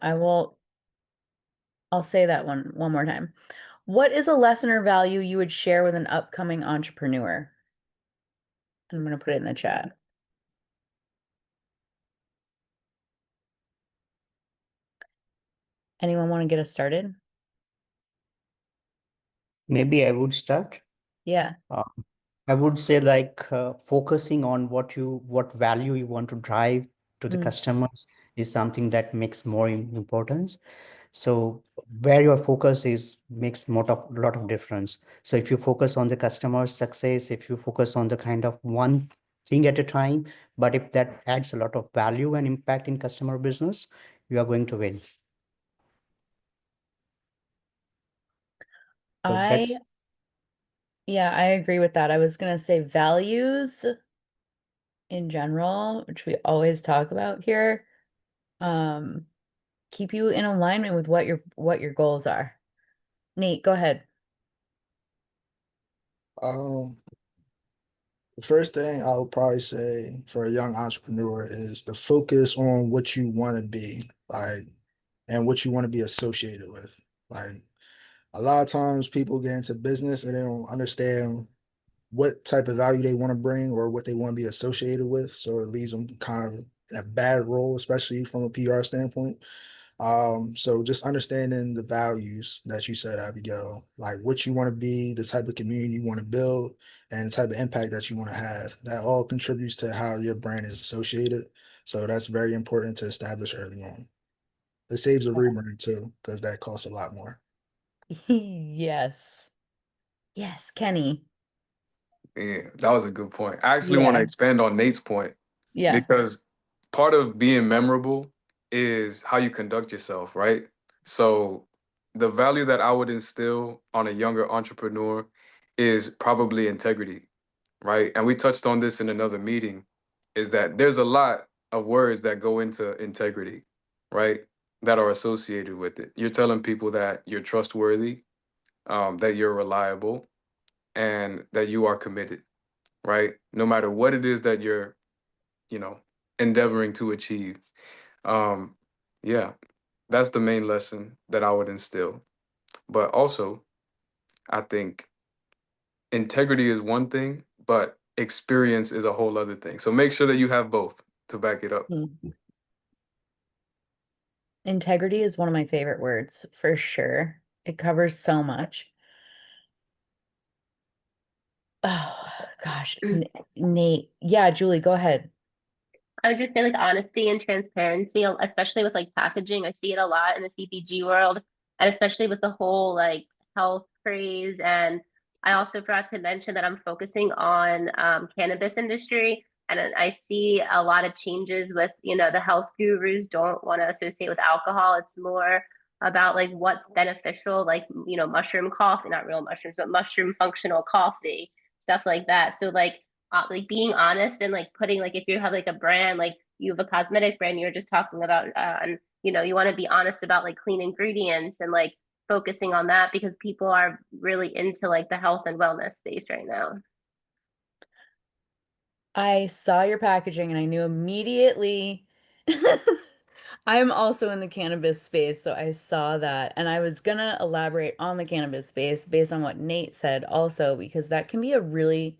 I'll say that one more time. What is a lesson or value you would share with an upcoming entrepreneur? I'm going to put it in the chat. Anyone want to get us started? Maybe I would start. Yeah. Uh, I would say like focusing on what value you want to drive to the Mm. customers is something that makes more importance. So where your focus is makes lot of difference. So if you focus on the customer's success, if you focus on the kind of one thing at a time, but if that adds a lot of value and impact in customer business, you are going to win. So I, yeah, I agree with that. I was going to say values in general, which we always talk about here, um, keep you in alignment with what your goals are. Nate, go ahead. Um, the first thing I would probably say for a young entrepreneur is to focus on what you want to be, like, and what you want to be associated with. Like, a lot of times people get into business and they don't understand what type of value they want to bring or what they want to be associated with. So it leaves them kind of in a bad role, especially from a PR standpoint. So just understanding the values that you said, Abigail, like what you want to be, the type of community you want to build, and the type of impact that you want to have. That all contributes to how your brand is associated. So that's very important to establish early on. It saves a rebrand too, because that costs a lot more. Yes. Yes, Kenny. Yeah, that was a good point. I actually want to Yeah. expand on Nate's point Yeah. because part of being memorable is how you conduct yourself, right? So the value that I would instill on a younger entrepreneur is probably integrity, right? And we touched on this in another meeting, is that there's a lot of words that go into integrity, right? That are associated with it. You're telling people that you're trustworthy, that you're reliable, and that you are committed, right? No matter what it is that you're, you know, endeavoring to achieve. Um, yeah, that's the main lesson that I would instill. But also, I think integrity is one thing, but experience is a whole other thing. So make sure that you have both to back it up. Mm. Integrity is one of my favorite words for sure. It covers so much. Oh gosh, Nate. Yeah, Julie, go ahead. I would just say like honesty and transparency, especially with like packaging. I see it a lot in the CPG world, and especially with the whole like health craze. And I also forgot to mention that I'm focusing on cannabis industry, and I see a lot of changes with the health gurus don't want to associate with alcohol. It's more about like what's beneficial, like mushroom coffee, not real mushrooms, but mushroom functional coffee, stuff like that. So like being honest and like putting like if you have like a brand like you have a cosmetic brand you're just talking about and you want to be honest about like clean ingredients and like focusing on that because people are really into like the health and wellness space right now. I saw your packaging and I knew immediately. I'm also in the cannabis space, so I saw that. And I was gonna elaborate on the cannabis space based on what Nate said also, because that can be a really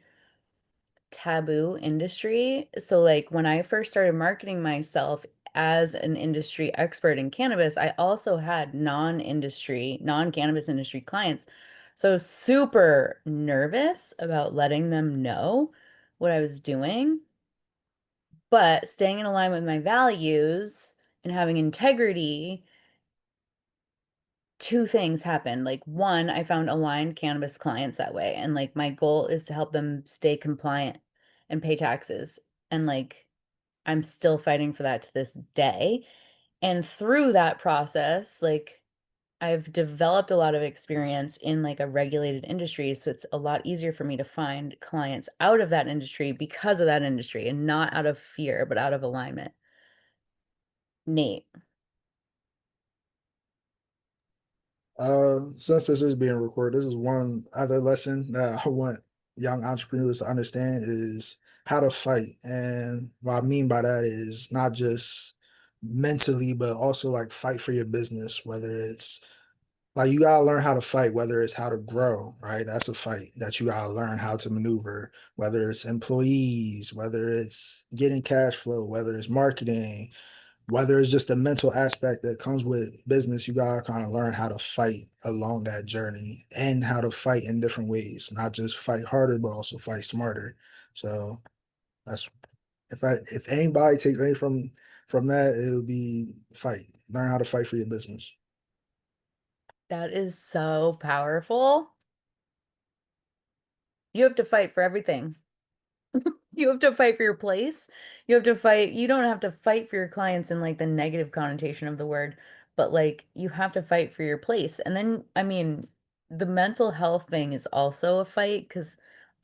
taboo industry. So, like, when I first started marketing myself as an industry expert in cannabis, I also had non-cannabis industry clients. So, I was super nervous about letting them know what I was doing, but staying in alignment with my values and having integrity, two things happened. Like, one, I found aligned cannabis clients that way. And like, my goal is to help them stay compliant and pay taxes. And like, I'm still fighting for that to this day. And through that process, like, I've developed a lot of experience in like a regulated industry. So it's a lot easier for me to find clients out of that industry because of that industry and not out of fear, but out of alignment. Nate. Since this is being recorded, this is one other lesson that I want young entrepreneurs to understand is how to fight. And what I mean by that is not just mentally, but also like fight for your business, whether it's like you gotta learn how to fight, whether it's how to grow, right? That's a fight that you gotta learn how to maneuver, whether it's employees, whether it's getting cash flow, whether it's marketing, whether it's just the mental aspect that comes with business, you gotta kind of learn how to fight along that journey and how to fight in different ways, not just fight harder, but also fight smarter. So that's if anybody takes anything from that, it would be fight. Learn how to fight for your business. That is so powerful. You have to fight for everything. You have to fight for your place. You have to fight, you don't have to fight for your clients in like the negative connotation of the word, but like you have to fight for your place. And then, I mean, the mental health thing is also a fight because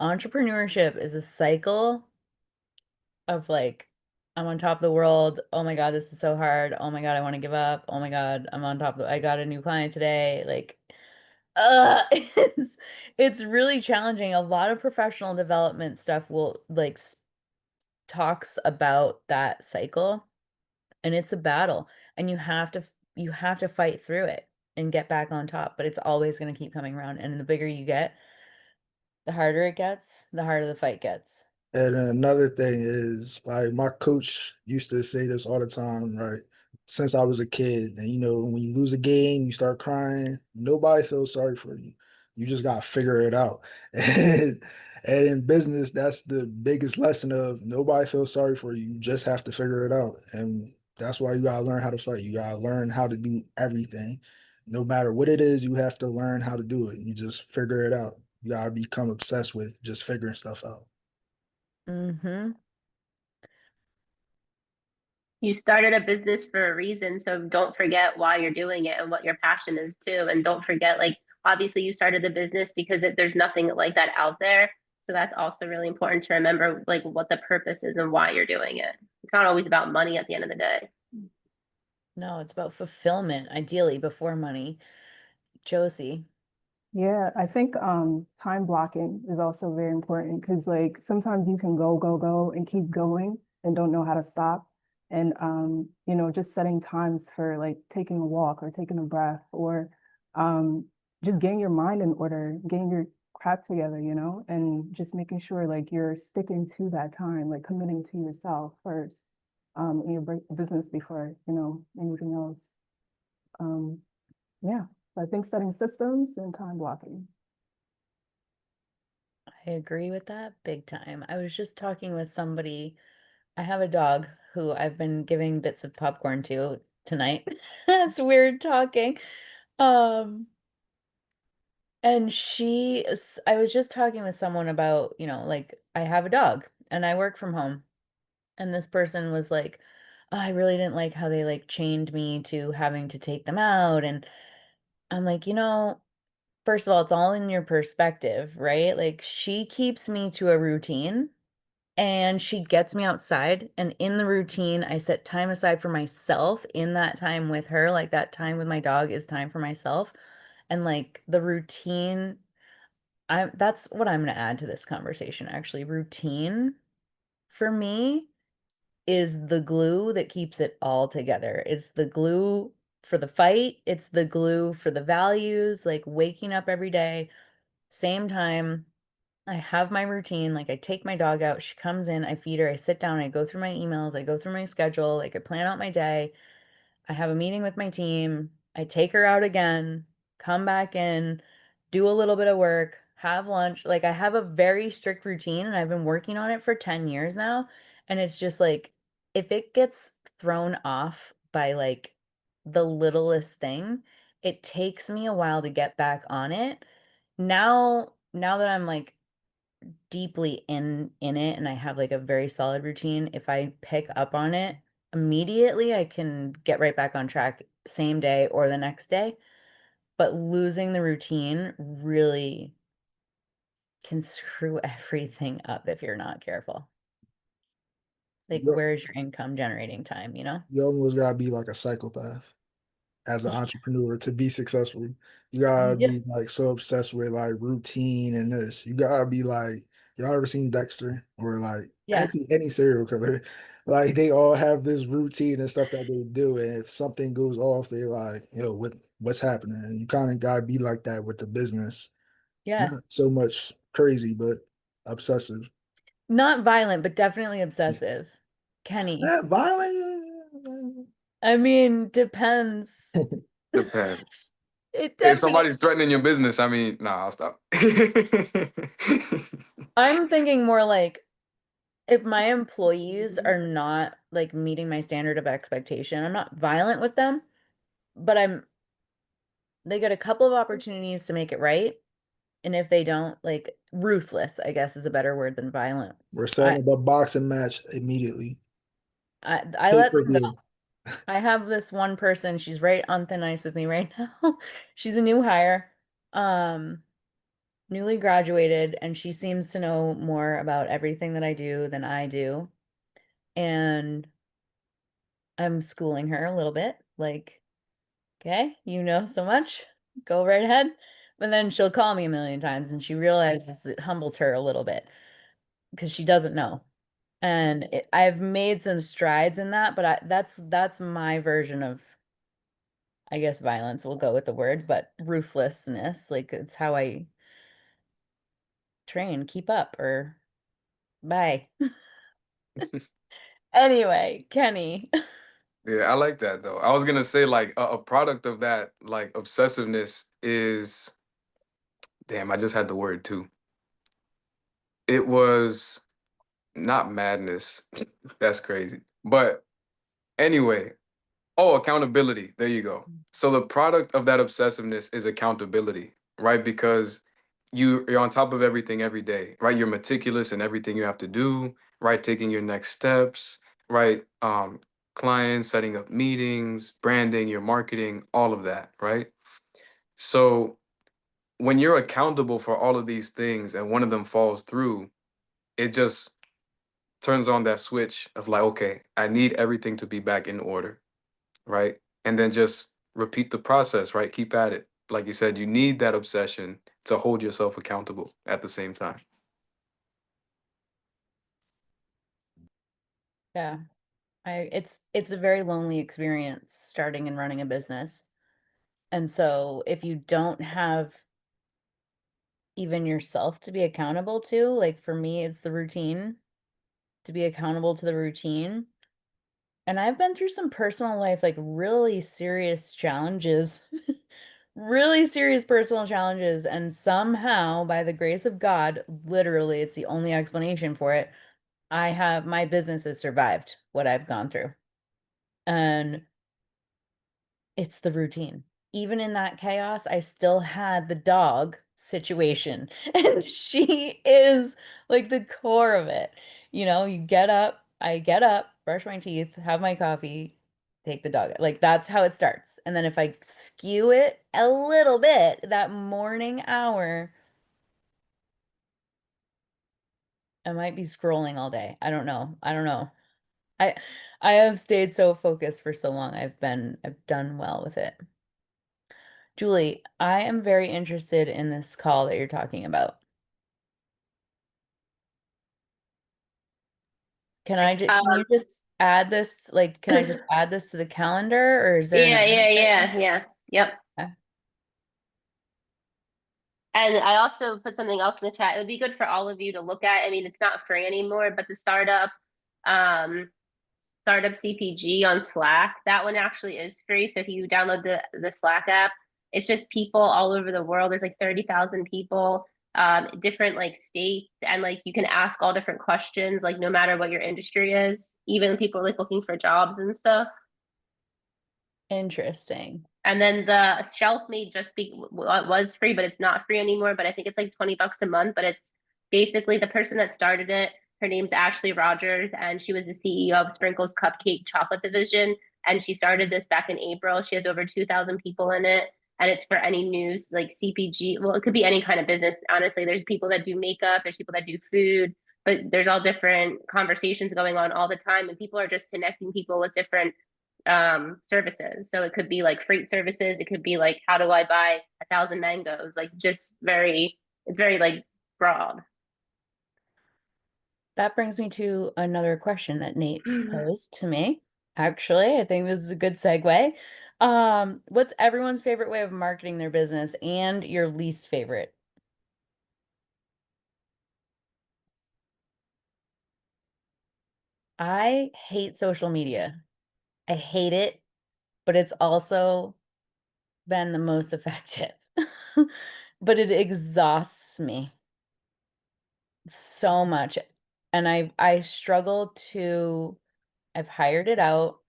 entrepreneurship is a cycle of like, I'm on top of the world. Oh my God, this is so hard. Oh my God, I want to give up. Oh my God, I'm on top of I got a new client today. Like, it's really challenging. A lot of professional development stuff will like talks about that cycle, and it's a battle, and you have to fight through it and get back on top, but it's always going to keep coming around, and the bigger you get, the harder it gets, the harder the fight gets. And another thing is like my coach used to say this all the time, right? Since I was a kid, and when you lose a game, you start crying. Nobody feels sorry for you. You just gotta figure it out. And in business, that's the biggest lesson of nobody feels sorry for you. You just have to figure it out. And that's why you gotta learn how to fight. You gotta learn how to do everything. No matter what it is, you have to learn how to do it. You just figure it out. You gotta become obsessed with just figuring stuff out. Mm-hmm. You started a business for a reason, so don't forget why you're doing it and what your passion is too. And don't forget, like, obviously, you started the business because there's nothing like that out there. So that's also really important to remember, like, what the purpose is and why you're doing it. It's not always about money at the end of the day. No, it's about fulfillment, ideally before money. Josie. Yeah, I think time blocking is also very important because like sometimes you can go, go, go and keep going and don't know how to stop. And just setting times for like taking a walk or taking a breath or um just getting your mind in order, getting your crap together, and just making sure like you're sticking to that time, like committing to yourself first, in your business before, anything else. Um, yeah. I think setting systems and time blocking. I agree with that big time. I was just talking with somebody. I have a dog who I've been giving bits of popcorn to tonight. That's weird talking. Um, and I was just talking with someone about, like I have a dog and I work from home. And this person was like, oh, I really didn't like how they like chained me to having to take them out. And I'm like, first of all, it's all in your perspective, right? Like she keeps me to a routine and she gets me outside. And in the routine, I set time aside for myself in that time with her. Like that time with my dog is time for myself. And like the routine, that's what I'm going to add to this conversation, actually. Routine for me is the glue that keeps it all together. It's the glue for the fight, it's the glue for the values, like waking up every day, same time. I have my routine. Like I take my dog out, she comes in, I feed her, I sit down, I go through my emails, I go through my schedule, like I plan out my day. I have a meeting with my team. I take her out again, come back in, do a little bit of work, have lunch. Like I have a very strict routine and I've been working on it for 10 years now. And it's just like if it gets thrown off by like the littlest thing, it takes me a while to get back on it. Now that I'm like deeply in it and I have like a very solid routine, if I pick up on it immediately, I can get right back on track same day or the next day. But losing the routine really can screw everything up if you're not careful. Like, You, where's your income generating time, you know? you almost gotta be like a psychopath as an entrepreneur to be successful. You gotta Yep. be like so obsessed with like routine and this. You gotta be like, y'all ever seen Dexter or like Yeah. any serial killer? Like they all have this routine and stuff that they do, and if something goes off, they're like, "Yo, what's happening?" And you kind of gotta be like that with the business. Yeah. Not so much crazy, but obsessive. Not violent, but definitely obsessive. Kenny. That violent. I mean, depends. Depends. It If definitely. somebody's threatening your business, I mean, nah, I'll stop. I'm thinking more like if my employees are not like meeting my standard of expectation, I'm not violent with them, but they get a couple of opportunities to make it right. And if they don't, like ruthless, I guess is a better word than violent. We're I setting up a boxing match immediately. I Pay let per them go. view. I have this one person, she's right on thin ice with me right now. She's a new hire, um, newly graduated, and she seems to know more about everything that I do than I do. And I'm schooling her a little bit, like, okay, you know so much, go right ahead. But then she'll call me a million times and she realizes it humbles her a little bit because she doesn't know. And I've made some strides in that, but that's my version of, I guess, violence. We'll go with the word, but ruthlessness. Like it's how I train, keep up, or bye. Anyway, Kenny. Yeah, I like that though. I was gonna say like a product of that like obsessiveness is damn, I just had the word too. It was not madness. That's crazy. But anyway, oh, accountability. There you go. So the product of that obsessiveness is accountability, right? Because you're on top of everything every day, right? You're meticulous in everything you have to do, right? Taking your next steps, right? Clients, setting up meetings, branding, your marketing, all of that, right? So when you're accountable for all of these things and one of them falls through, it just turns on that switch of like, okay, I need everything to be back in order, right? And then just repeat the process, right? Keep at it. Like you said, you need that obsession to hold yourself accountable at the same time. Yeah. It's a very lonely experience starting and running a business. And so if you don't have even yourself to be accountable to, like for me, it's the routine, to be accountable to the routine. And I've been through some personal life, like really serious challenges, really serious personal challenges. And somehow, by the grace of God, literally, it's the only explanation for it. My business has survived what I've gone through. And it's the routine. Even in that chaos, I still had the dog situation. And she is like the core of it. You know, I get up, brush my teeth, have my coffee, take the dog. Like that's how it starts. And then if I skew it a little bit, that morning hour, I might be scrolling all day. I don't know. I don't know. I I have stayed so focused for so long. I've done well with it. Julie, I am very interested in this call that you're talking about. Can you just add this, like, can I just add this to the calendar or is there an Yeah. Yep. Okay. And I also put something else in the chat. It would be good for all of you to look at. I mean, it's not free anymore, but the um, startup CPG on Slack, that one actually is free. So if you download the Slack app, it's just people all over the world. There's like 30,000 people, different like states, and like you can ask all different questions, like no matter what your industry is, even people like looking for jobs and stuff. Interesting. And then the shelf made just be was free, but it's not free anymore. But I think it's like $20 a month. But it's basically the person that started it. Her name's Ashley Rogers, and she was the CEO of Sprinkles Cupcake Chocolate Division. And she started this back in April. She has over 2,000 people in it, and it's for any news like CPG. Well, it could be any kind of business. Honestly, there's people that do makeup, there's people that do food, but there's all different conversations going on all the time, and people are just connecting people with different services. So it could be like freight services, it could be like how do I buy 1,000 mangoes, like just very, it's very like broad. That brings me to another question that Nate posed to me. Actually, I think this is a good segue. What's everyone's favorite way of marketing their business and your least favorite? I hate social media. I hate it, but it's also been the most effective. But it exhausts me so much. And I struggle to I've hired it out.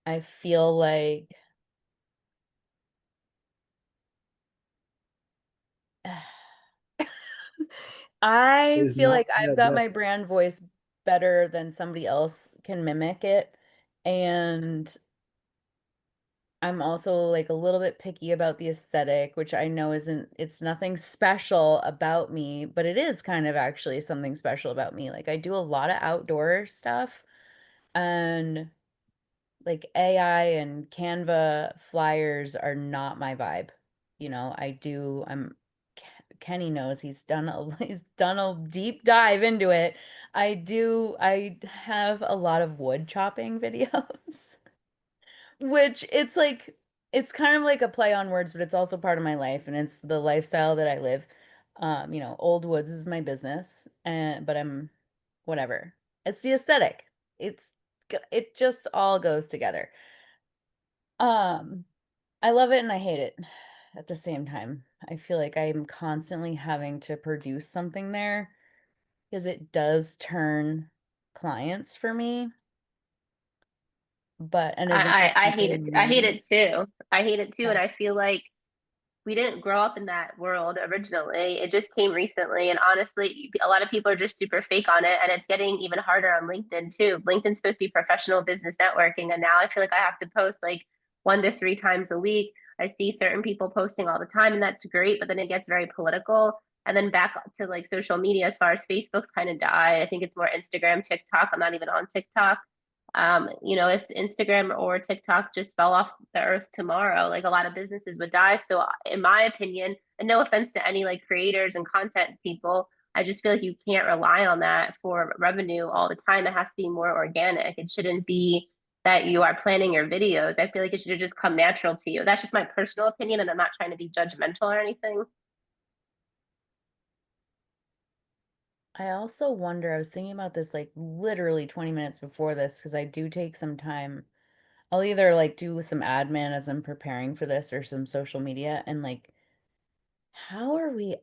I feel like I It's feel not like I've that got bad. my brand voice better than somebody else can mimic it. And I'm also like a little bit picky about the aesthetic, which I know it's nothing special about me, but it is kind of actually something special about me. Like I do a lot of outdoor stuff and like AI and Canva flyers are not my vibe. You know, Kenny knows he's done a deep dive into it. I have a lot of wood chopping videos, which it's kind of like a play on words, but it's also part of my life and it's the lifestyle that I live. You know, Old Woods is my business and but I'm whatever. It's the aesthetic. It's it just all goes together. Um, I love it and I hate it at the same time. I feel like I'm constantly having to produce something there because it does turn clients for me, but and isn't I hate necessarily it. I hate me. it too. I hate it too, Yeah. and I feel like we didn't grow up in that world originally. It just came recently. And honestly, a lot of people are just super fake on it. And it's getting even harder on LinkedIn too. LinkedIn's supposed to be professional business networking. And now I feel like I have to post like 1 to 3 times a week. I see certain people posting all the time, and that's great. But then it gets very political. And then back to like social media, as far as Facebook's kind of die. I think it's more Instagram, TikTok. I'm not even on TikTok. If Instagram or TikTok just fell off the earth tomorrow, like a lot of businesses would die. So, in my opinion, and no offense to any like creators and content people, I just feel like you can't rely on that for revenue all the time. It has to be more organic. It shouldn't be that you are planning your videos. I feel like it should have just come natural to you. That's just my personal opinion, and I'm not trying to be judgmental or anything. I also wonder, I was thinking about this like literally 20 minutes before this because I do take some time. I'll either like do some admin as I'm preparing for this or some social media and like how are we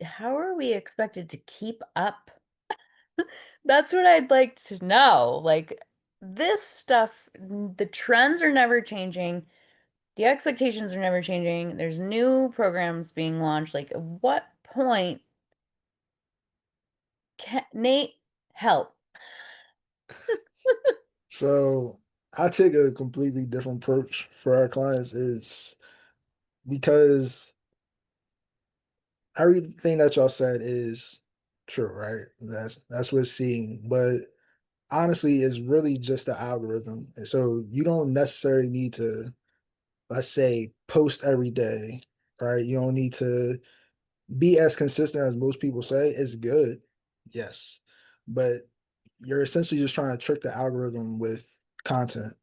how are we expected to keep up? That's what I'd like to know. Like this stuff, the trends are never changing. The expectations are never changing. There's new programs being launched. Like, at what point can Nate help? So I take a completely different approach for our clients is because everything that y'all said is true, right? That's what's seeing. But honestly, it's really just the algorithm. And so you don't necessarily need to, let's say, post every day, right? You don't need to be as consistent as most people say. It's good, yes. But you're essentially just trying to trick the algorithm with content.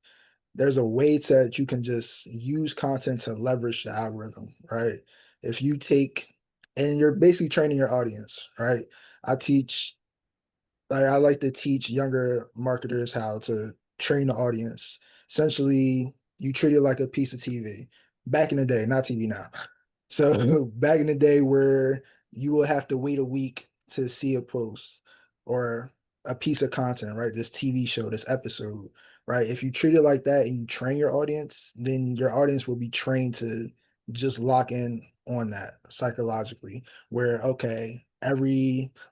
There's a way that you can just use content to leverage the algorithm, right? If you take and you're basically training your audience, right? I teach I like to teach younger marketers how to train the audience. Essentially, you treat it like a piece of TV. Back in the day, not TV now. So back in the day where you will have to wait a week to see a post or a piece of content, right? This TV show, this episode, right? If you treat it like that and you train your audience, then your audience will be trained to just lock in on that psychologically. Where, okay,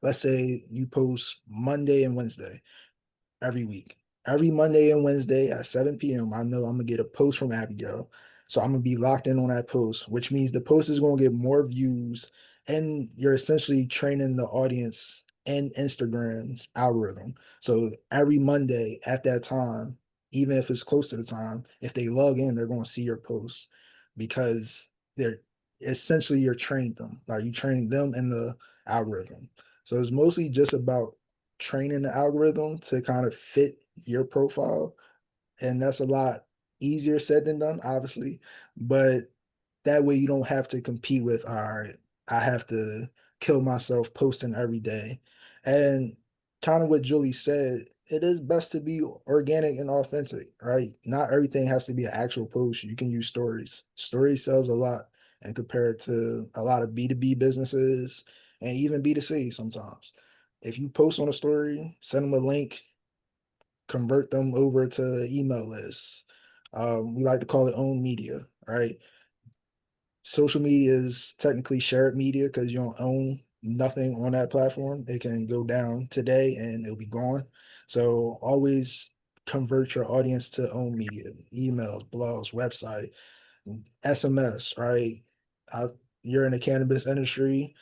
let's say you post Monday and Wednesday every week. Every Monday and Wednesday at 7 p.m., I know I'm gonna get a post from Abigail. So I'm gonna be locked in on that post, which means the post is gonna get more views, and you're essentially training the audience and Instagram's algorithm. So every Monday at that time, even if it's close to the time, if they log in, they're gonna see your post because they're essentially you're training them. Like you training them in the algorithm. So it's mostly just about training the algorithm to kind of fit your profile. And that's a lot easier said than done, obviously. But that way you don't have to compete with, all right, I have to kill myself posting every day. And kind of what Julie said, it is best to be organic and authentic, right? Not everything has to be an actual post. You can use stories. Stories sells a lot and compared to a lot of B2B businesses and even B2C sometimes. If you post on a story, send them a link, convert them over to email lists. We like to call it own media, right? Social media is technically shared media because you don't own nothing on that platform. It can go down today and it'll be gone. So always convert your audience to own media, emails, blogs, website, SMS, right? I, you're in the cannabis industries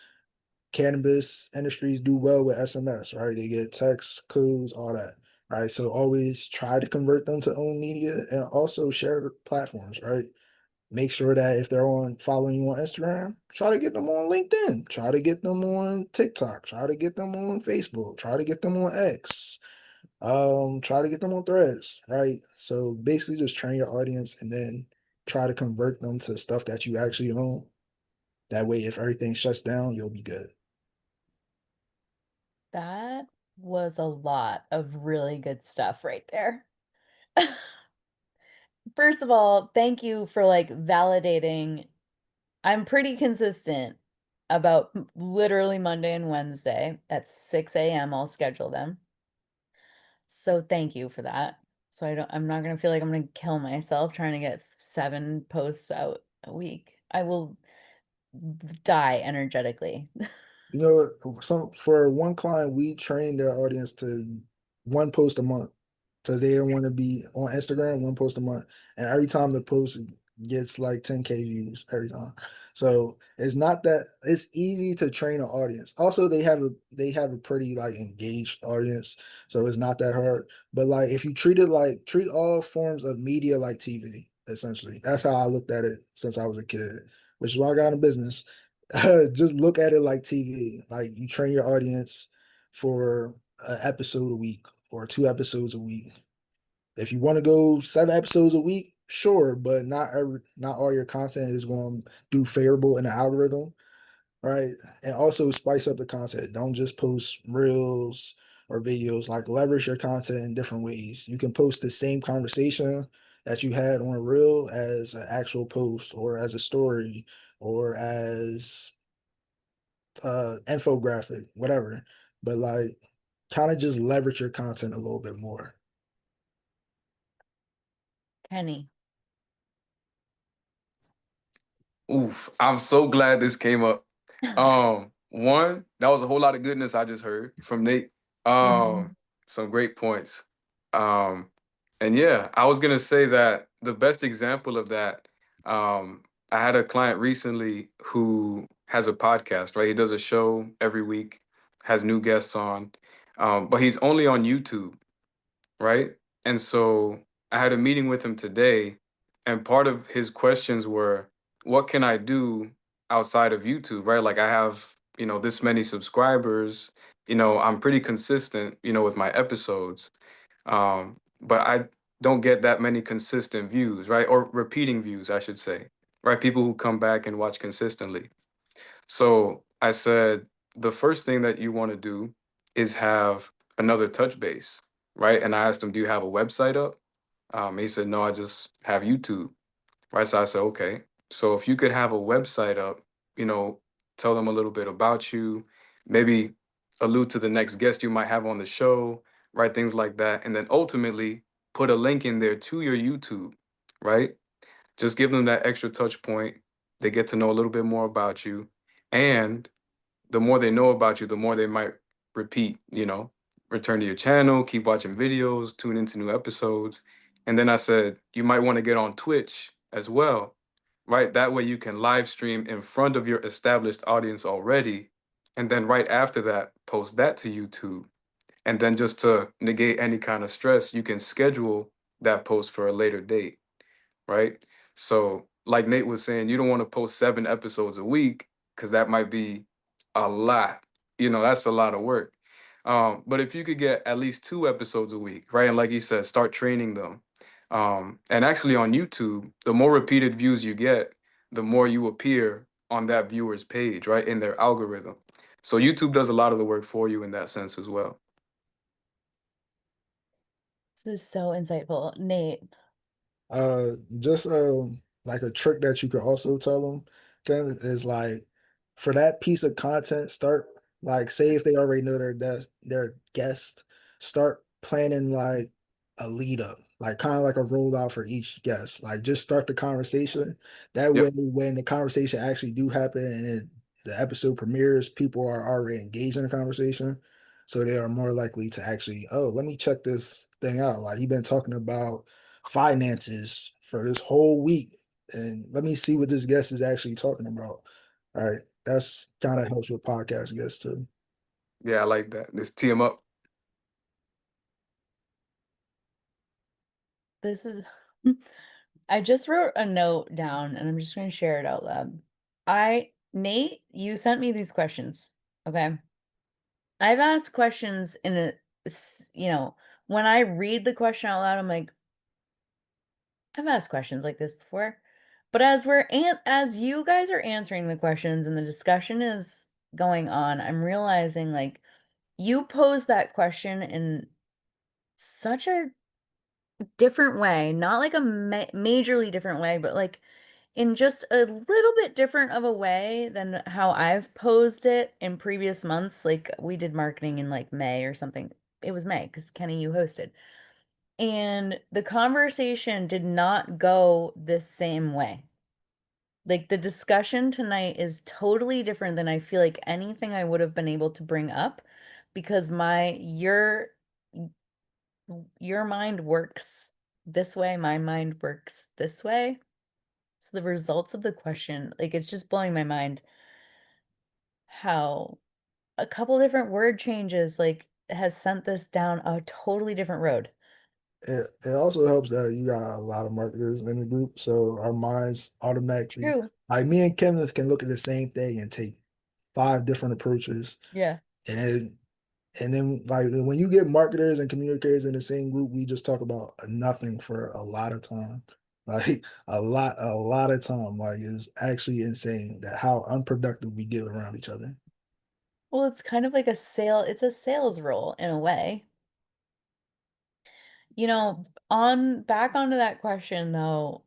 do well with SMS, right? They get texts, codes, all that, right? So always try to convert them to own media and also share platforms, right? Make sure that if they're on following you on Instagram, try to get them on LinkedIn, try to get them on TikTok, try to get them on Facebook, try to get them on X, try to get them on Threads, right? So basically just train your audience and then try to convert them to stuff that you actually own. That way, if everything shuts down, you'll be good. That was a lot of really good stuff right there. First of all, thank you for like validating. I'm pretty consistent about literally Monday and Wednesday at 6 a.m. I'll schedule them. So thank you for that. So I'm not gonna feel like I'm gonna kill myself trying to get 7 posts out a week. I will die energetically. You know, some for one client, we train their audience to one post a month because they want to be on Instagram, one post a month, and every time the post gets like 10K views every time. So it's not that it's easy to train an audience. Also, they have a pretty like engaged audience, so it's not that hard. But like if you treat all forms of media like TV, essentially. That's how I looked at it since I was a kid, which is why I got in business. Just look at it like TV. Like you train your audience for an episode a week or 2 episodes a week. If you want to go 7 episodes a week, sure, but not all your content is going to do favorable in the algorithm, right? And also spice up the content. Don't just post reels or videos. Like leverage your content in different ways. You can post the same conversation that you had on a reel as an actual post or as a story or as infographic, whatever. But like kind of just leverage your content a little bit more. Kenny. Oof, I'm so glad this came up. One, that was a whole lot of goodness I just heard from Nate. Mhm. Some great points. Um, and yeah, I was gonna say that the best example of that, I had a client recently who has a podcast, right? He does a show every week, has new guests on, but he's only on YouTube, right? And so I had a meeting with him today, and part of his questions were, what can I do outside of YouTube, right? Like I have, this many subscribers, I'm pretty consistent, with my episodes. But I don't get that many consistent views, right? Or repeating views, I should say, right? People who come back and watch consistently. So I said, the first thing that you want to do is have another touch base, right? And I asked him, do you have a website up? He said, no, I just have YouTube, right? So I said, okay. So if you could have a website up, you know, tell them a little bit about you, maybe allude to the next guest you might have on the show, right? Things like that. And then ultimately put a link in there to your YouTube, right? Just give them that extra touch point. They get to know a little bit more about you. And the more they know about you, the more they might repeat, return to your channel, keep watching videos, tune into new episodes. And then I said, you might want to get on Twitch as well, right? That way you can live stream in front of your established audience already. And then right after that, post that to YouTube. And then just to negate any kind of stress, you can schedule that post for a later date, right? So, like Nate was saying, you don't want to post 7 episodes a week because that might be a lot, that's a lot of work. But if you could get at least 2 episodes a week, right? And like you said, start training them. And actually on YouTube, the more repeated views you get, the more you appear on that viewer's page, right? In their algorithm. So YouTube does a lot of the work for you in that sense as well. This is so insightful. Nate, Just like a trick that you can also tell them, Ken, is like for that piece of content, start like say if they already know their guest, start planning like a lead up, like kind of like a rollout for each guest. Like just start the conversation. That way, Yep. when the conversation actually do happen and the episode premieres, people are already engaged in the conversation. So they are more likely to actually, oh, let me check this thing out. Like he been talking about finances for this whole week, and let me see what this guest is actually talking about. All right, that's kind of helps with podcast guests too. Yeah, I like that. Let's tee them up. this is I just wrote a note down and I'm just going to share it out loud. Nate, you sent me these questions. Okay. I've asked questions in when I read the question out loud, I'm like, I've asked questions like this before. But as you guys are answering the questions and the discussion is going on, I'm realizing like you posed that question in such a different way, not like a majorly different way, but like in just a little bit different of a way than how I've posed it in previous months. Like we did marketing in like May or something. It was May because Kenny, you hosted. And the conversation did not go the same way. Like the discussion tonight is totally different than I feel like anything I would have been able to bring up because your mind works this way, my mind works this way. So the results of the question, like it's just blowing my mind how a couple different word changes like has sent this down a totally different road. It also helps that you got a lot of marketers in the group, so our minds automatically, True. like me and Kenneth, can look at the same thing and take 5 different approaches, Yeah. and then like when you get marketers and communicators in the same group, we just talk about nothing for a lot of time. Like a lot of time. Like it's actually insane that how unproductive we get around each other. Well, it's kind of like it's a sales role in a way. On back onto that question though,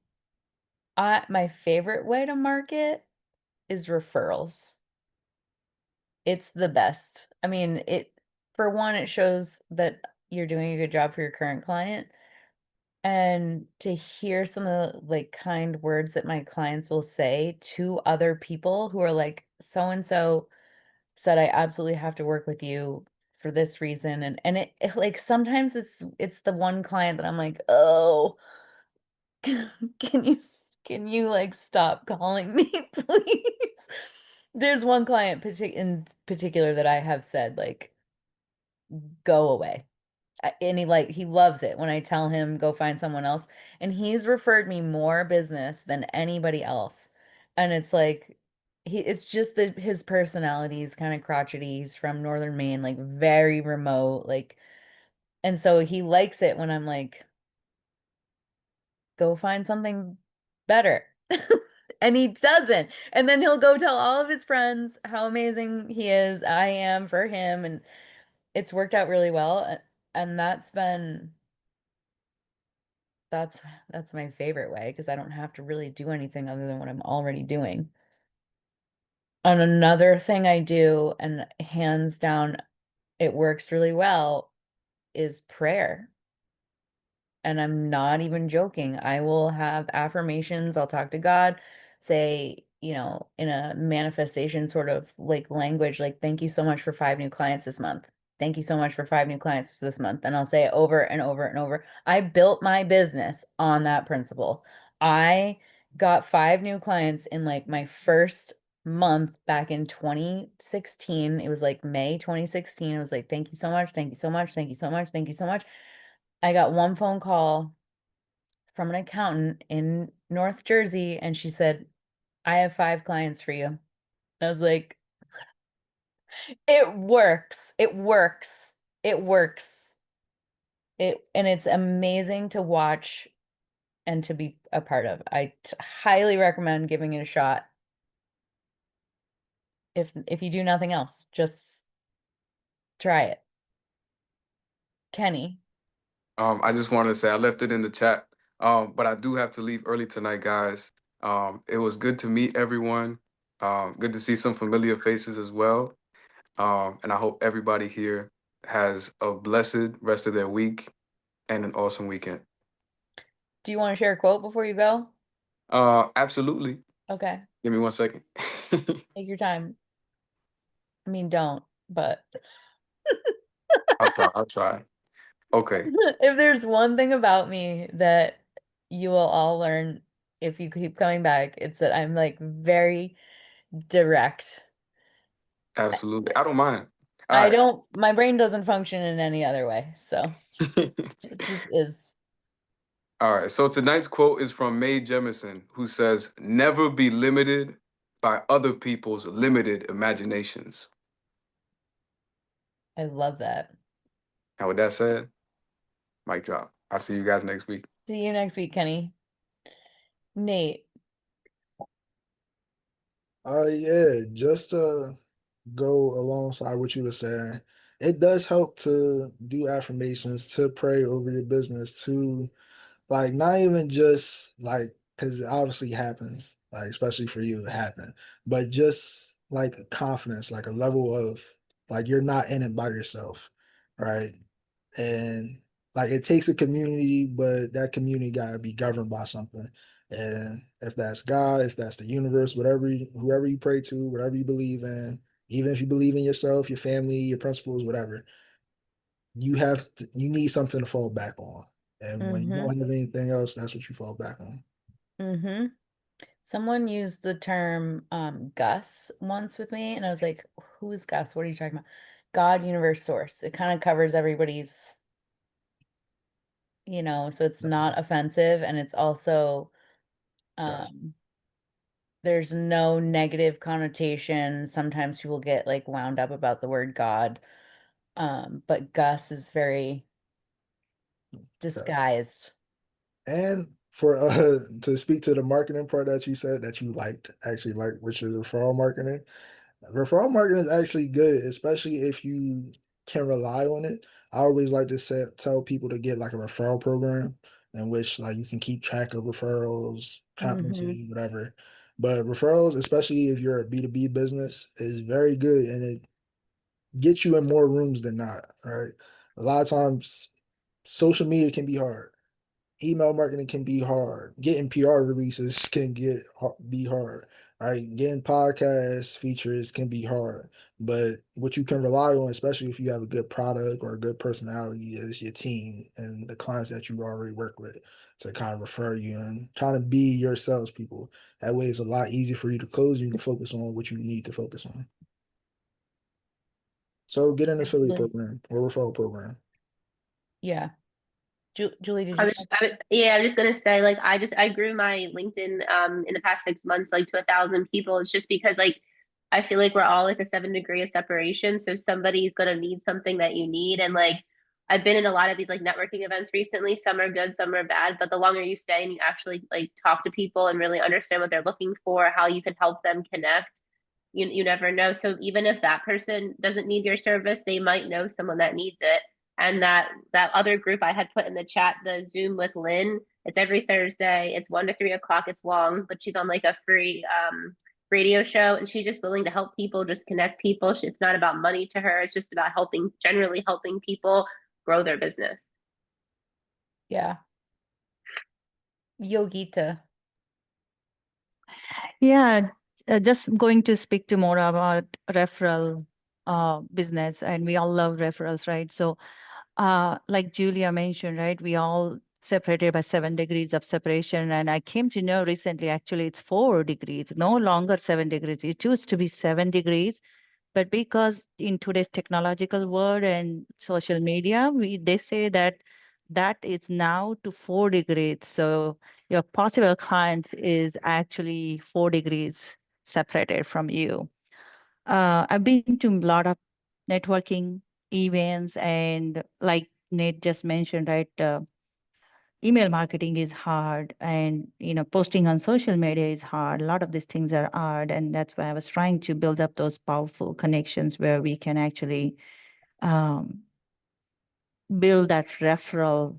my favorite way to market is referrals. It's the best. I mean, for one, it shows that you're doing a good job for your current client. And to hear some of the like kind words that my clients will say to other people who are like, so and so said I absolutely have to work with you for this reason. Like sometimes it's the one client that I'm like, oh, can you can you like stop calling me, please? There's one client in particular that I have said like go away. And he loves it when I tell him go find someone else. And he's referred me more business than anybody else. And it's like it's just that his personality is kind of crotchety. He's from Northern Maine, like very remote, like and so he likes it when I'm like, go find something better. And he doesn't. And then he'll go tell all of his friends how amazing I am for him. And it's worked out really well. And that's that's my favorite way because I don't have to really do anything other than what I'm already doing. And another thing I do, and hands down, it works really well, is prayer. And I'm not even joking. I will have affirmations. I'll talk to God, say, in a manifestation sort of like language, like, thank you so much for 5 new clients this month. Thank you so much for 5 new clients this month. And I'll say it over and over and over. I built my business on that principle. I got 5 new clients in like my first month back in 2016. It was like May 2016. I was like, thank you so much. Thank you so much. Thank you so much. Thank you so much. I got one phone call from an accountant in North Jersey, and she said, I have 5 clients for you. I was like, It works. It works. It works. And it's amazing to watch and to be a part of. Highly recommend giving it a shot. If you do nothing else, just try it. Kenny. I just wanted to say I left it in the chat. But I do have to leave early tonight, guys. It was good to meet everyone. Good to see some familiar faces as well. And I hope everybody here has a blessed rest of their week and an awesome weekend. Do you want to share a quote before you go? Absolutely. Okay. Give me 1 second. Take your time. I mean, don't, but I'll try. Okay. if there's one thing about me that you will all learn if you keep coming back, it's that I'm like very direct. Absolutely. I don't mind. All right. My brain doesn't function in any other way. So it just is. All right. So tonight's quote is from Mae Jemison, who says, "Never be limited by other people's limited imaginations." I love that. And with that said, mic drop. I'll see you guys next week. See you next week, Kenny. Nate. Yeah, just to go alongside what you were saying, it does help to do affirmations, to pray over your business, to like not even just like because it obviously happens, like especially for you, it happened, but just like confidence, like a level of like you're not in it by yourself, right? And like it takes a community, but that community gotta be governed by something. And if that's God, if that's the universe, whoever you pray to, whatever you believe in, even if you believe in yourself, your family, your principles, whatever, you need something to fall back on. And when you Mm-hmm. don't have anything else, that's what you fall back on. Mm-hmm. Someone used the term Gus once with me, and I was like, who is Gus? What are you talking about? God, universe, source. It kind of covers everybody's, so it's not offensive, and it's also That's there's no negative connotation. Sometimes people get like wound up about the word God. But Gus is very that's disguised. and for to speak to the marketing part that you said that you liked, actually like, which is referral marketing. Referral marketing is actually good, especially if you can rely on it. I always like to tell people to get like a referral program in which like you can keep track of referrals, Mm-hmm. competency, whatever. But referrals, especially if you're a B2B business, is very good and it gets you in more rooms than not, right? A lot of times social media can be hard. Email marketing can be hard. Getting PR releases can be hard. Right, getting podcast features can be hard. But what you can rely on, especially if you have a good product or a good personality, is your team and the clients that you already work with to kind of refer you and kind of be your salespeople. That way, it's a lot easier for you to close. You can focus on what you need to focus on. So get an affiliate Absolutely. program or referral program. Yeah. Julie, did you have Yeah, I was just gonna say, like, I grew my LinkedIn in the past 6 months like to 1,000 people. It's just because like I feel like we're all like a 7 degree of separation. So somebody's gonna need something that you need. And like I've been in a lot of these like networking events recently. Some are good, some are bad. But the longer you stay and you actually like talk to people and really understand what they're looking for, how you can help them connect, you never know. So even if that person doesn't need your service, they might know someone that needs it. And that other group I had put in the chat, the Zoom with Lynn, it's every Thursday. It's 1 to 3 o'clock. It's long, but she's on like a free radio show, and she's just willing to help people, just connect people. It's not about money to her. It's just about generally helping people grow their business. Yeah. Yogita. Yeah, just going to speak to more about referral business, and we all love referrals, right? So, like Julia mentioned, right, we all separated by 7 degrees of separation, and I came to know recently, actually, it's 4 degrees, no longer 7 degrees. It used to be 7 degrees, but because in today's technological world and social media, they say that that is now to 4 degrees. So your possible clients is actually 4 degrees separated from you. I've been to a lot of networking events, and like Nate just mentioned, right? Email marketing is hard, and posting on social media is hard. A lot of these things are hard, and that's why I was trying to build up those powerful connections where we can actually um, build that referral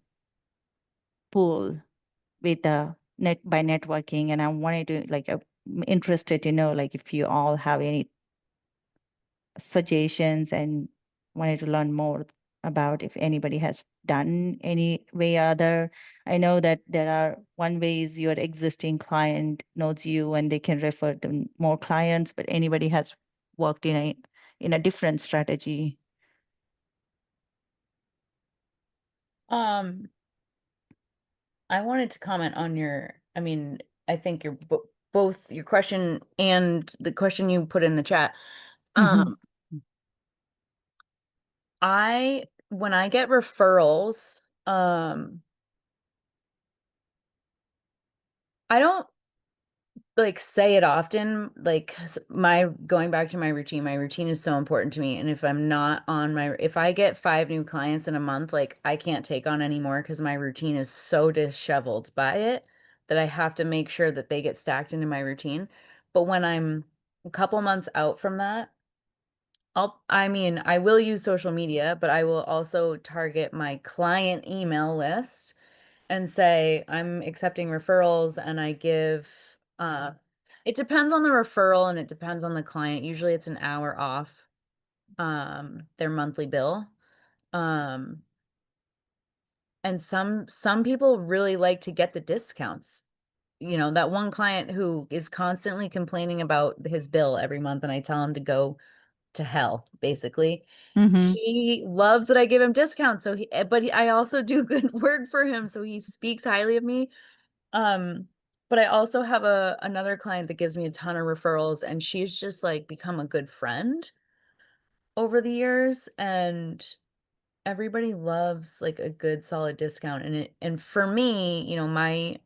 pool with the net by networking. And I wanted to like I'm interested to know like if you all have any suggestions, and wanted to learn more about if anybody has done any way or other. I know that there are one way is your existing client knows you and they can refer to more clients, but anybody has worked in a different strategy. Um, I wanted to comment on I mean, I think your both your question and the question you put in the chat. Mm-hmm. Um, when I get referrals, I don't like say it often, like 'cause my going back to my routine is so important to me. And if I'm not on if I get 5 new clients in a month, like I can't take on anymore because my routine is so disheveled by it that I have to make sure that they get stacked into my routine. But when I'm a couple months out from that, I mean, I will use social media, but I will also target my client email list and say I'm accepting referrals, and I give it depends on the referral and it depends on the client. Usually it's an hour off their monthly bill. Um and some people really like to get the discounts. You know, that one client who is constantly complaining about his bill every month and I tell him to go to hell, basically. Mm-hmm. He loves that I give him discounts. I also do good work for him, so he speaks highly of me. But I also have another client that gives me a ton of referrals, and she's just like become a good friend over the years, and everybody loves like a good solid discount. And for me, my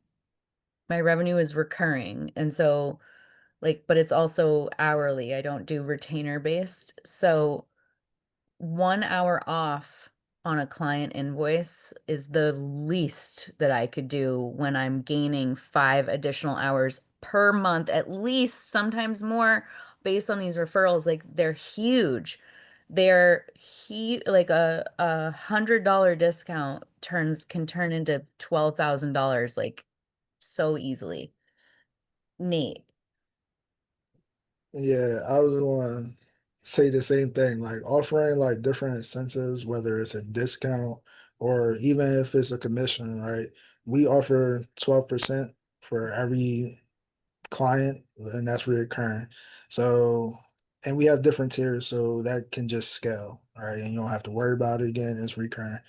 revenue is recurring, and so like, but it's also hourly. I don't do retainer based. So 1 hour off on a client invoice is the least that I could do when I'm gaining 5 additional hours per month, at least, sometimes more, based on these referrals. Like they're huge. They're like a $100 discount can turn into $12,000 like so easily. Neat. Yeah, I was going to say the same thing, like offering like different incentives, whether it's a discount or even if it's a commission, right? We offer 12% for every client, and that's recurring. So, and we have different tiers, so that can just scale, right? And you don't have to worry about it again, it's recurring,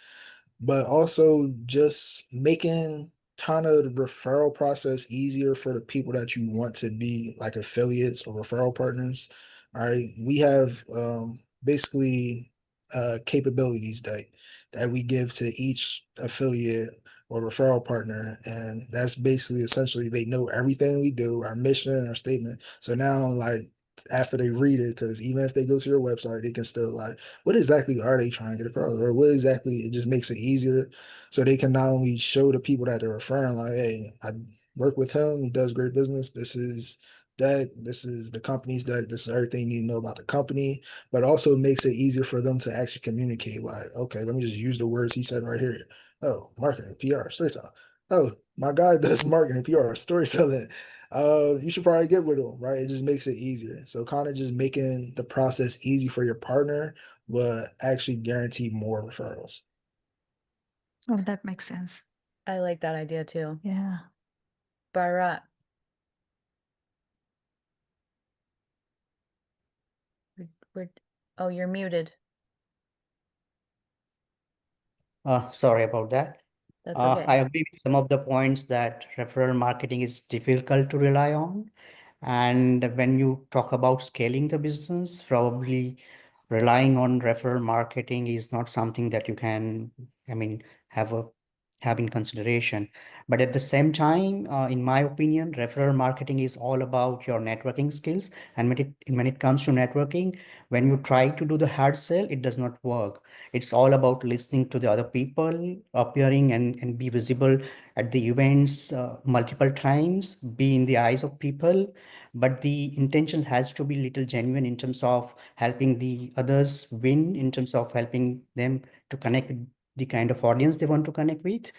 but also just making kind of the referral process easier for the people that you want to be like affiliates or referral partners. All right. We have basically capabilities that we give to each affiliate or referral partner. And that's basically essentially they know everything we do, our mission, our statement. So now like after they read it, because even if they go to your website, they can still like what exactly are they trying to get across, or what exactly it just makes it easier so they can not only show the people that they're referring like, hey, I work with him, he does great business, this is the company's this is everything you need to know about the company, but also makes it easier for them to actually communicate like, okay, let me just use the words he said right here. Oh, marketing, PR, storytelling. Oh, my guy does marketing, PR, storytelling. You should probably get with them, right? It just makes it easier. So kind of just making the process easy for your partner but actually guarantee more referrals. Oh, that makes sense. I like that idea too. Yeah. Bharat. We're, oh, you're muted. Sorry about that. That's I okay. agree with some of the points that referral marketing is difficult to rely on. And when you talk about scaling the business, probably relying on referral marketing is not something that you can, I mean, have a have in consideration. But at the same time, in my opinion, referral marketing is all about your networking skills. And when it comes to networking, when you try to do the hard sell, it does not work. It's all about listening to the other people, appearing and be visible at the events multiple times, be in the eyes of people. But the intention has to be little genuine in terms of helping the others win, in terms of helping them to connect with the kind of audience they want to connect with.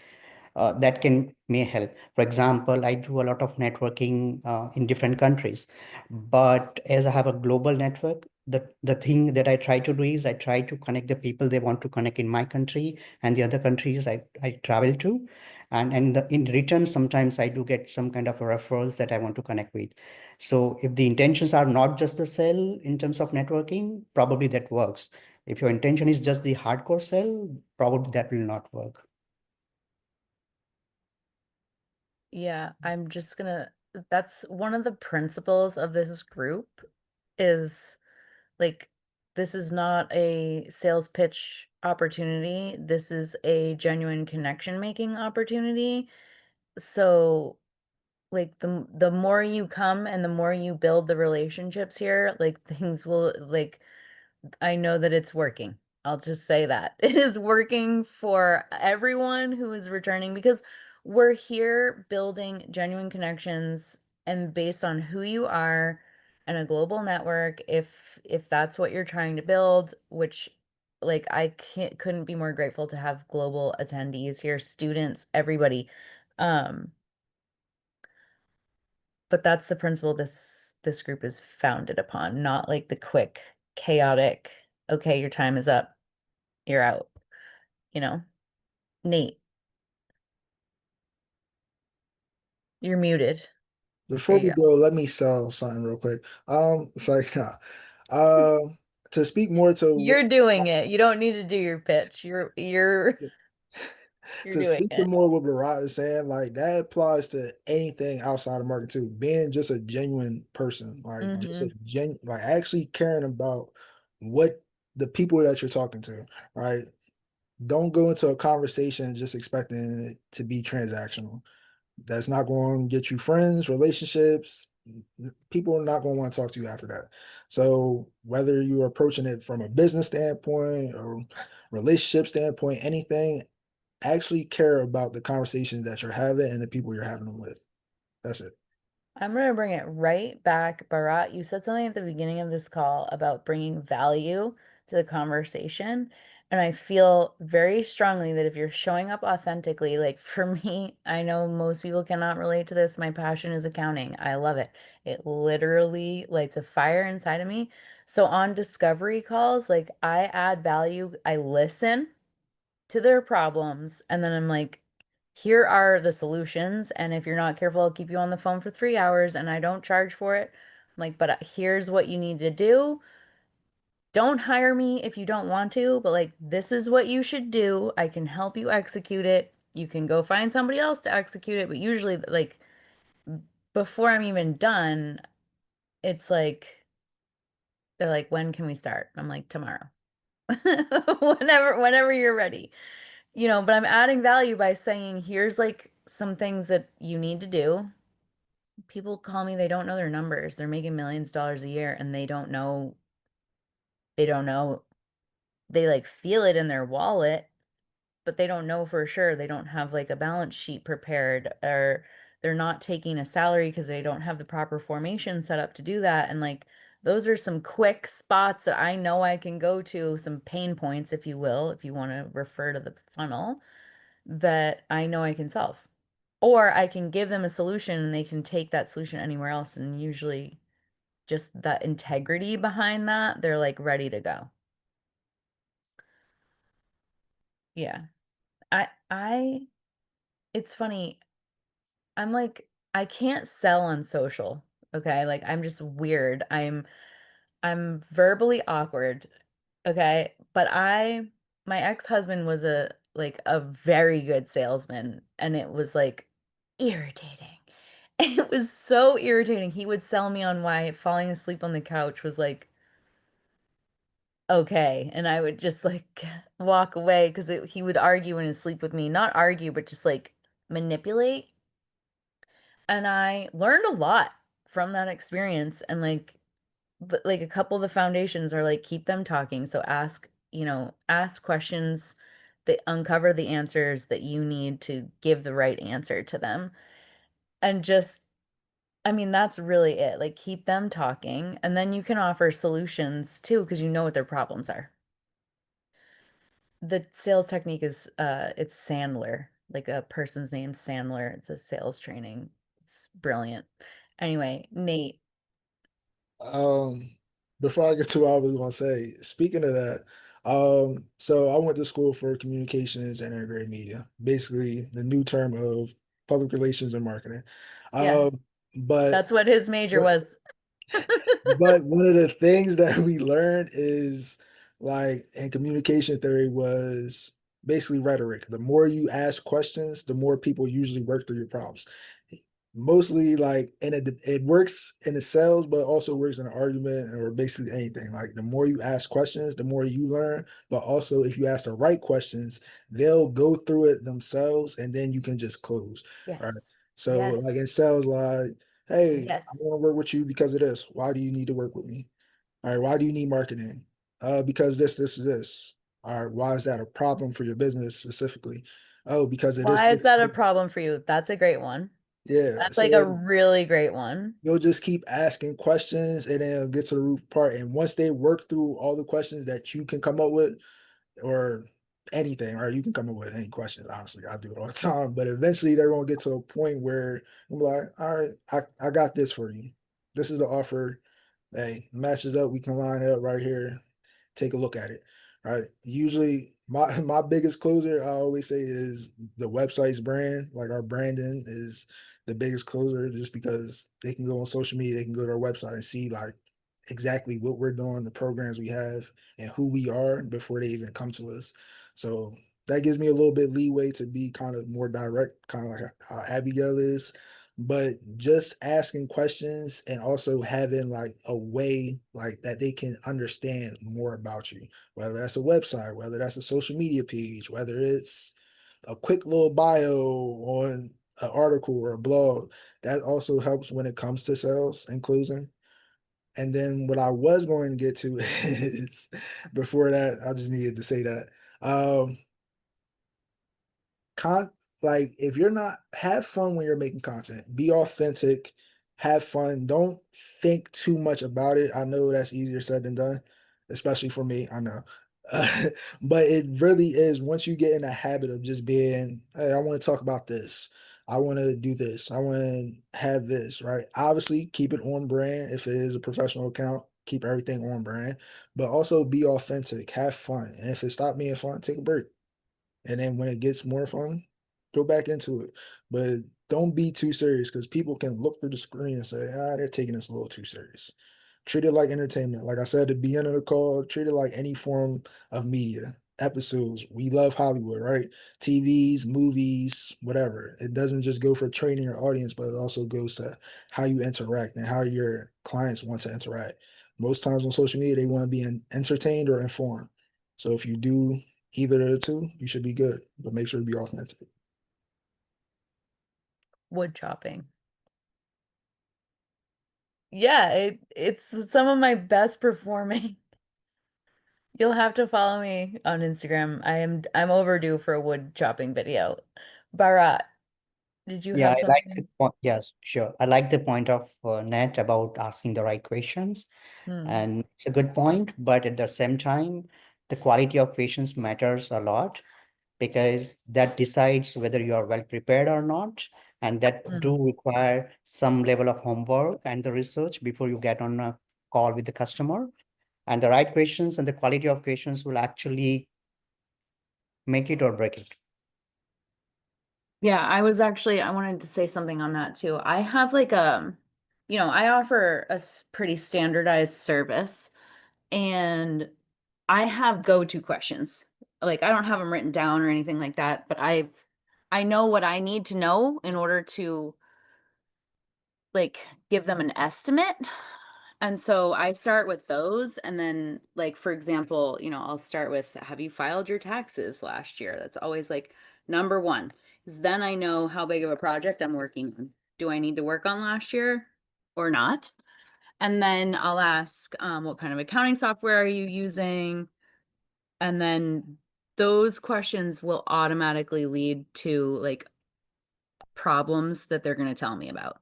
That can may help. For example, I do a lot of networking in different countries, but as I have a global network, the thing that I try to do is I try to connect the people they want to connect in my country and the other countries I travel to, and in return sometimes I do get some kind of referrals that I want to connect with. So if the intentions are not just the sell in terms of networking, probably that works. If your intention is just the hardcore sell, probably that will not work. Yeah, I'm just gonna, that's one of the principles of this group is like, this is not a sales pitch opportunity. This is a genuine connection making opportunity. So like the more you come and the more you build the relationships here, like things will like I know that it's working. I'll just say that. It is working for everyone who is returning because we're here building genuine connections and based on who you are and a global network, if that's what you're trying to build, which like I can't couldn't be more grateful to have global attendees here, students, everybody. Um, but that's the principle this group is founded upon, not like the quick, chaotic, okay, your time is up, you're out, you know. Nate, you're muted. There Before you we go. go, let me sell something real quick. It's like, nah. To speak more to You're doing it. You don't need to do your pitch. You're to doing speak to it. more what Barat is saying, like that applies to anything outside of marketing too. Being just a genuine person, like just Mm-hmm. like actually caring about what the people that you're talking to, right? Don't go into a conversation just expecting it to be transactional. That's not going to get you friends, relationships. People are not going to want to talk to you after that. So whether you're approaching it from a business standpoint or relationship standpoint, anything, actually care about the conversations that you're having and the people you're having them with. That's it. I'm gonna bring it right back. Bharat, you said something at the beginning of this call about bringing value to the conversation. And I feel very strongly that if you're showing up authentically, like for me, I know most people cannot relate to this. My passion is accounting. I love it. It literally lights a fire inside of me. So on discovery calls, like I add value, I listen to their problems. And then I'm like, here are the solutions. And if you're not careful, I'll keep you on the phone for 3 hours and I don't charge for it. I'm like, but here's what you need to do. Don't hire me if you don't want to, but like, this is what you should do. I can help you execute it. You can go find somebody else to execute it. But usually, like, before I'm even done, it's like, they're like, when can we start? I'm like, tomorrow. Whenever you're ready. But I'm adding value by saying, here's like some things that you need to do. People call me, they don't know their numbers. They're making millions of dollars a year and they don't know. They like feel it in their wallet, but they don't know for sure. They don't have like a balance sheet prepared or they're not taking a salary because they don't have the proper formation set up to do that. And like those are some quick spots that I know I can go to, some pain points, if you will, if you want to refer to the funnel that I know I can solve. Or I can give them a solution and they can take that solution anywhere else. And usually just that integrity behind that, they're like ready to go. Yeah. I it's funny. I'm like, I can't sell on social. Okay. Like I'm just weird. I'm verbally awkward. Okay. But my ex-husband was a very good salesman and it was like irritating. It was so irritating. He would sell me on why falling asleep on the couch was like okay. And I would just like walk away because he would argue in his sleep with me. Not argue, but just like manipulate. And I learned a lot from that experience. And like a couple of the foundations are like keep them talking. So ask, ask questions that uncover the answers that you need to give the right answer to them. And just, I mean, that's really it. Like keep them talking, and then you can offer solutions too, because you know what their problems are. The sales technique is it's Sandler, like a person's name Sandler. It's a sales training. It's brilliant. Anyway, Nate. Um, Before I get to what I was gonna say, speaking of that, so I went to school for communications and integrated media, basically the new term of public relations and marketing. Yeah, Um, but that's what his major what was. but one of the things that we learned is like in communication theory was basically rhetoric. The more you ask questions, the more people usually work through your problems. Mostly like and it works in the sales, but also works in an argument or basically anything. Like the more you ask questions, the more you learn. But also if you ask the right questions, they'll go through it themselves and then you can just close. Right. Yes. So like Yes. in sales, like hey, I Yes. want to work with you because of this. Why do you need to work with me? All right, why do you need marketing? Because this. All right, why is that a problem for your business specifically? Oh, because of Why is that a this. problem for you? That's a great one. Yeah. That's So like a really great one. you'll just keep asking questions and then it'll get to the root part. And once they work through all the questions that you can come up with, or anything, or you can come up with any questions. Honestly, I do it all the time. But eventually they're gonna get to a point where I'm like, all right, I got this for you. This is the offer. Hey, matches up. We can line it up right here. Take a look at it. Right. Usually my biggest closer, I always say, is the website's brand. Like our branding is the biggest closer just because they can go on social media, they can go to our website and see like exactly what we're doing, the programs we have, and who we are before they even come to us. So that gives me a little bit leeway to be kind of more direct, kind of like how Abigail is. But just asking questions and also having like a way like that they can understand more about you, whether that's a website, whether that's a social media page, whether it's a quick little bio on an article or a blog, that also helps when it comes to sales and closing. And then what I was going to get to is before that, I just needed to say that. Con Like if you're not have fun when you're making content, be authentic, have fun, don't think too much about it. I know that's easier said than done, especially for me, I know. Uh, but it really is once you get in a habit of just being, hey, I want to talk about this. I want to do this. I want to have this, right? Obviously, keep it on brand. If it is a professional account, keep everything on brand, but also be authentic, have fun. And if it stopped being fun, take a break. And then when it gets more fun, go back into it. But don't be too serious because people can look through the screen and say, they're taking this a little too serious. Treat it like entertainment. Like I said at the beginning of the call, treat it like any form of media. Episodes. We love Hollywood, right? TVs, movies, whatever. It doesn't just go for training your audience, but it also goes to how you interact and how your clients want to interact. Most times on social media, they want to be entertained or informed. So if you do either of the two, you should be good, but make sure to be authentic. Wood chopping. Yeah, it's some of my best performing. You'll have to follow me on Instagram. I'm overdue for a wood chopping video. Bharat, did you Yeah, have I like the something? point. Yes, sure. I like the point of Nat about asking the right questions. Hmm. And it's a good point, but at the same time, the quality of questions matters a lot because that decides whether you are well prepared or not. And that Hmm. do require some level of homework and the research before you get on a call with the customer. And the right questions and the quality of questions will actually make it or break it. Yeah, I wanted to say something on that too. I have like I offer a pretty standardized service, and I have go-to questions. Like I don't have them written down or anything like that, but I know what I need to know in order to like give them an estimate And so I start with those. And then, like, for example, I'll start with, have you filed your taxes last year? That's always like number one. Because then I know how big of a project I'm working on. Do I need to work on last year or not? And then I'll ask, what kind of accounting software are you using? And then those questions will automatically lead to like problems that they're going to tell me about.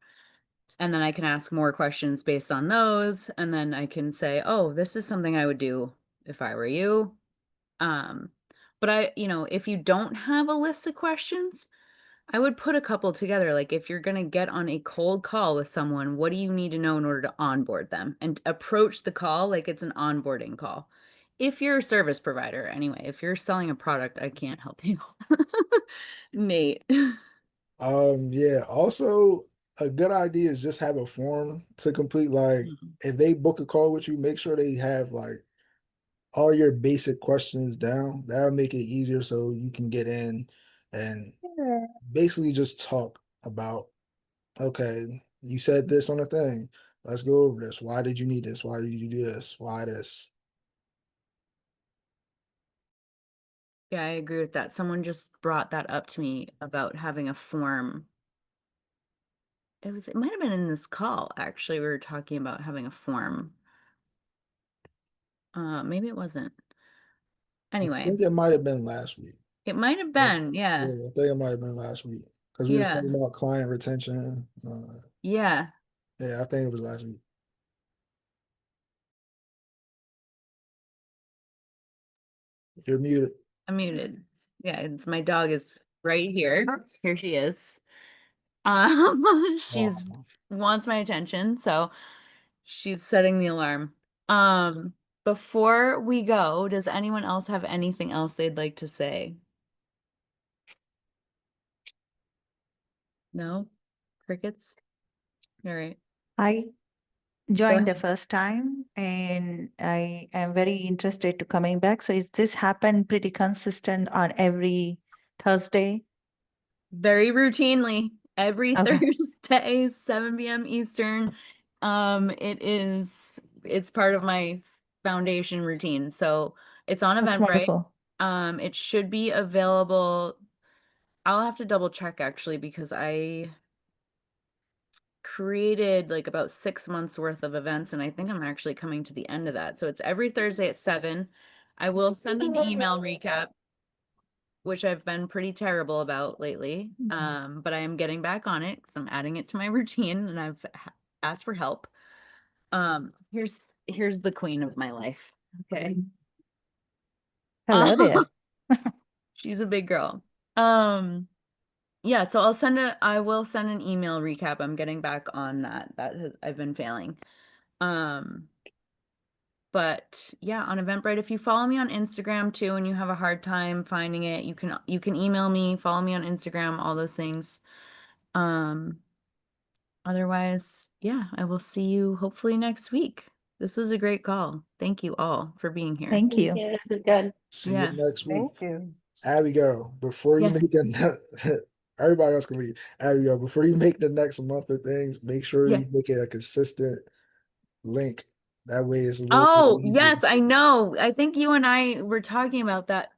And then I can ask more questions based on those. And then I can say, oh, this is something I would do if I were you. Um, but if you don't have a list of questions, I would put a couple together. Like if you're going to get on a cold call with someone, what do you need to know in order to onboard them? And approach the call like it's an onboarding call. If you're a service provider, anyway, if you're selling a product, I can't help you. Nate. Yeah. Also, a good idea is just have a form to complete. Like, if they book a call with you, make sure they have like all your basic questions down. That'll make it easier so you can get in and basically just talk about, okay, you said this on the thing. Let's go over this. Why did you need this? Why did you do this? Why this? Yeah, I agree with that. Someone just brought that up to me about having a form. It might have been in this call, actually. We were talking about having a form. Maybe it wasn't. I Anyway, think it might have been last week. it might have Yeah, been. Yeah. I think it might have been last week because we was Yeah. talking about client retention. Yeah. Yeah, I think it was last week. You're muted. I'm muted. Yeah, my dog is right here. Here she is. She's Wow. wants my attention, so she's setting the alarm. Before we go, does anyone else have anything else they'd like to say? No? Crickets? All right. I Go joined the ahead. first time and I am very interested to coming back. So is this happen pretty consistent on every Thursday? Very routinely, every Okay, Thursday, 7 p.m. Eastern. It's part of my foundation routine. So it's on that's Eventbrite. wonderful. It should be available. I'll have to double check actually because I created like about 6 months worth of events and I think I'm actually coming to the end of that. So it's every Thursday at 7. I will send an email recap, which I've been pretty terrible about lately. But I am getting back on it because I'm adding it to my routine and I've asked for help. Here's the queen of my life. Okay. Hello there. She's a big girl. Yeah, so I will send an email recap. I'm getting back on that. I've been failing. But yeah, on Eventbrite, if you follow me on Instagram too and you have a hard time finding it, you can email me, follow me on Instagram, all those things. Um, Otherwise, yeah, I will see you hopefully next week. This was a great call. Thank you all for being here. Thank you. Yeah, this is good. See you Yeah. next week. Thank you. Abigail, before you Yeah. make everybody else can leave. Abigail, before you make the next month of things, make sure Yeah. you make it a consistent link. That way it's a little bit Oh, easier. yes, I know. I think you and I were talking about that.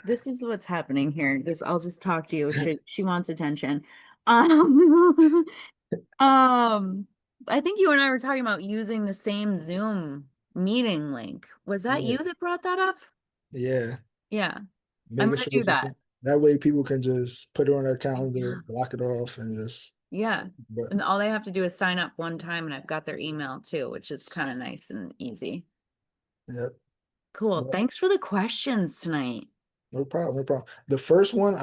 This is what's happening here. I'll just talk to you. She wants attention. Um, I think you and I were talking about using the same Zoom meeting link. Was that Yeah. you that brought that up? Yeah. Yeah, I'm Making gonna sure do it's that. that way people can just put it on their Yeah. calendar, block it off, and just Yeah. but And all they have to do is sign up one time and I've got their email too, which is kind of nice and easy. yep. Cool. Yep. Thanks for the questions tonight. No problem, no problem. The first one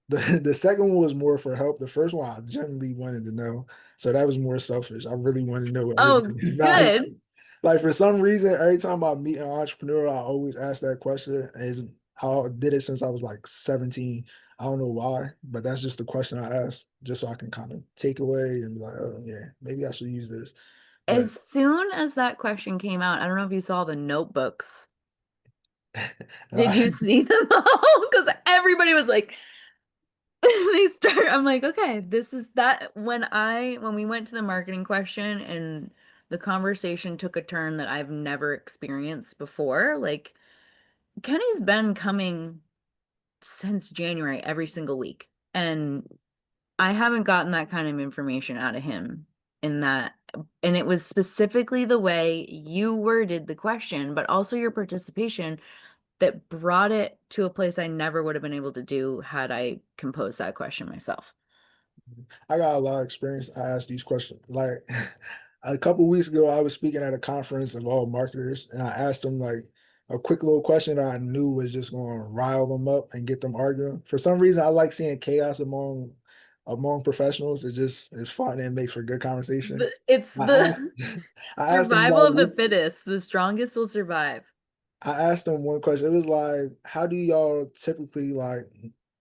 the second one was more for help. The first one I genuinely wanted to know. So that was more selfish. I really wanted to know what Oh, everybody's value. good. Like for some reason, every time I meet an entrepreneur, I always ask that question. And I did it since I was like 17. I don't know why, but that's just the question I ask, just so I can kind of take away and be like, oh yeah, maybe I should use this. But As soon as that question came out, I don't know if you saw the notebooks. Did you see them all? Because everybody was like, I'm like, okay, this is that when we went to the marketing question and the conversation took a turn that I've never experienced before. Like Kenny's been coming since January every single week, and I haven't gotten that kind of information out of him in that. And it was specifically the way you worded the question, but also your participation that brought it to a place I never would have been able to do had I composed that question myself. I got a lot of experience. I asked these questions. Like a couple weeks ago, I was speaking at a conference of all marketers, and I asked them like a quick little question that I knew was just going to rile them up and get them arguing. For some reason, I like seeing chaos among professionals. It's fun and makes for good conversation. It's I asked the I asked them survival like of the fittest. The strongest will survive. I asked them one question. It was like, how do y'all typically like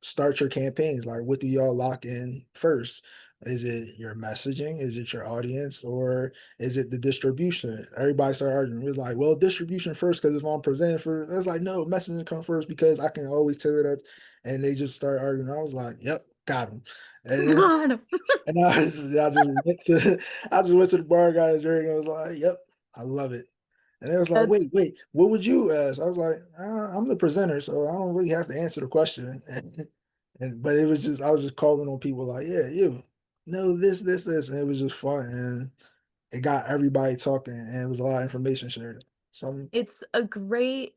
start your campaigns? Like, what do y'all lock in first? Is it your messaging? Is it your audience? Or is it the distribution? Everybody started arguing. It was like, well, distribution first, because if I'm presenting for, it's like, no, messaging come first because I can always tailor that. And they just started arguing. I was like, yep, got him. And then, God. and I just went to, I just went to the bar, got a drink, and I was like, yep, I love it. And it was like, That's wait, what would you ask? I was like, I'm the presenter, so I don't really have to answer the question. But it was just, I was just calling on people like, yeah, you know, this. And it was just fun. And it got everybody talking and it was a lot of information shared. So it's a great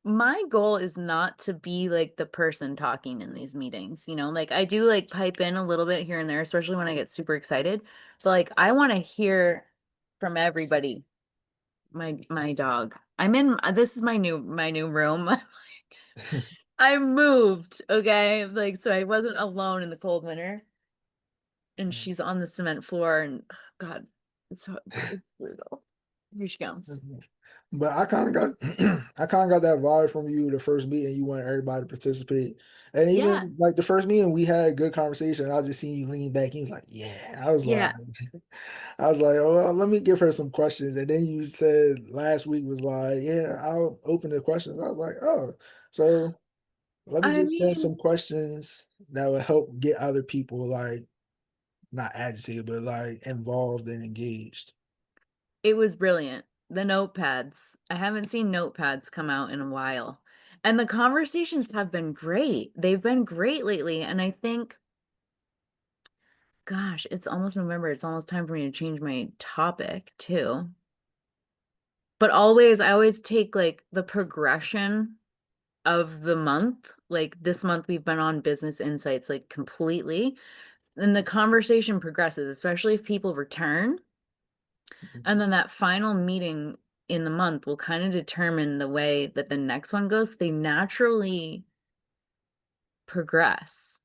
my goal is not to be like the person talking in these meetings, you know, like I do like pipe in a little bit here and there, especially when I get super excited. But like I want to hear from everybody. My dog. I'm in this is my new room. I moved, okay? Like so I wasn't alone in the cold winter. And she's on the cement floor and God, it's brutal. Here she comes. but I kind of got I kind of got that vibe from you the first meeting. You wanted everybody to participate, and Yeah. even like the first meeting, we had good conversation. I just seen you lean back. He was like, "Yeah." Yeah. I was like, "Oh, well, let me give her some questions." And then you said last week was like, "Yeah, I'll open the questions." I was like, "Oh, so let me I just send some mean, questions that will help get other people like not agitated, but like involved and engaged." it was brilliant. The notepads. I haven't seen notepads come out in a while. And the conversations have been great. They've been great lately. And I think, gosh, it's almost November. It's almost time for me to change my topic too. But I always take like the progression of the month. Like this month, we've been on business insights like completely. And the conversation progresses, especially if people return. And then that final meeting in the month will kind of determine the way that the next one goes. They naturally progress.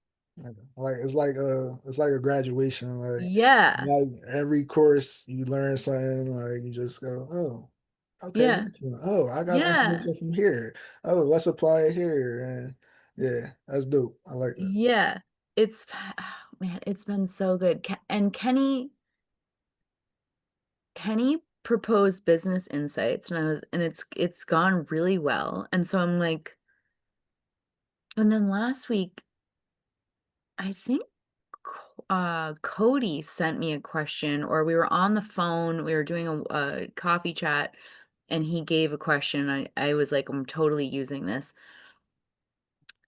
Like it's like a graduation. Yeah. Like every course you learn something. Like you just go, oh, okay, Yeah. next one. Oh, I got Yeah. information from here. Oh, let's apply it here. And yeah, that's dope. I like that. Yeah. It's man, it's been so good. And Kenny proposed business insights and it's gone really well. And so I'm like, and then last week, I think Cody sent me a question, or we were on the phone, we were doing a coffee chat, and he gave a question. I was like, I'm totally using this.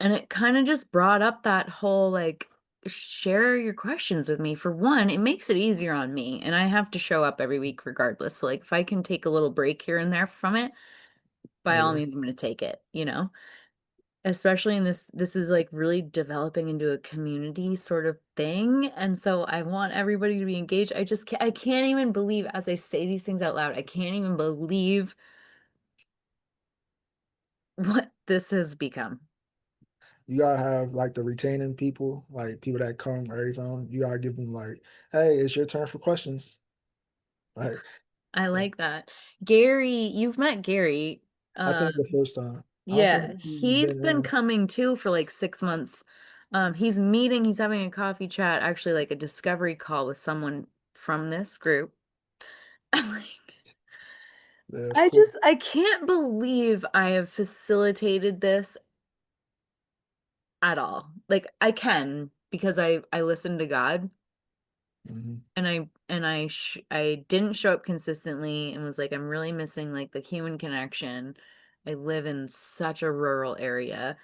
And it kind of just brought up that whole like, share your questions with me. For one, it makes it easier on me, and I have to show up every week regardless. So, like, if I can take a little break here and there from it, by all Yeah. means, I'm going to take it, you know? Especially in this is like really developing into a community sort of thing, and so I want everybody to be engaged. I can't even believe as I say these things out loud, I can't even believe what this has become. You gotta have like the retaining people, like people that come every time. You gotta give them like, hey, it's your turn for questions. Like, I like that. Gary, you've met Gary. I uh think the first time. I don't think yeah, he's he's been been in. coming too for like 6 months. He's having a coffee chat, actually like a discovery call with someone from this group. Yeah, it's cool. I can't believe I have facilitated this at all. Like I can because I listen to God, Mhm. I didn't show up consistently and was like, I'm really missing like the human connection. I live in such a rural area.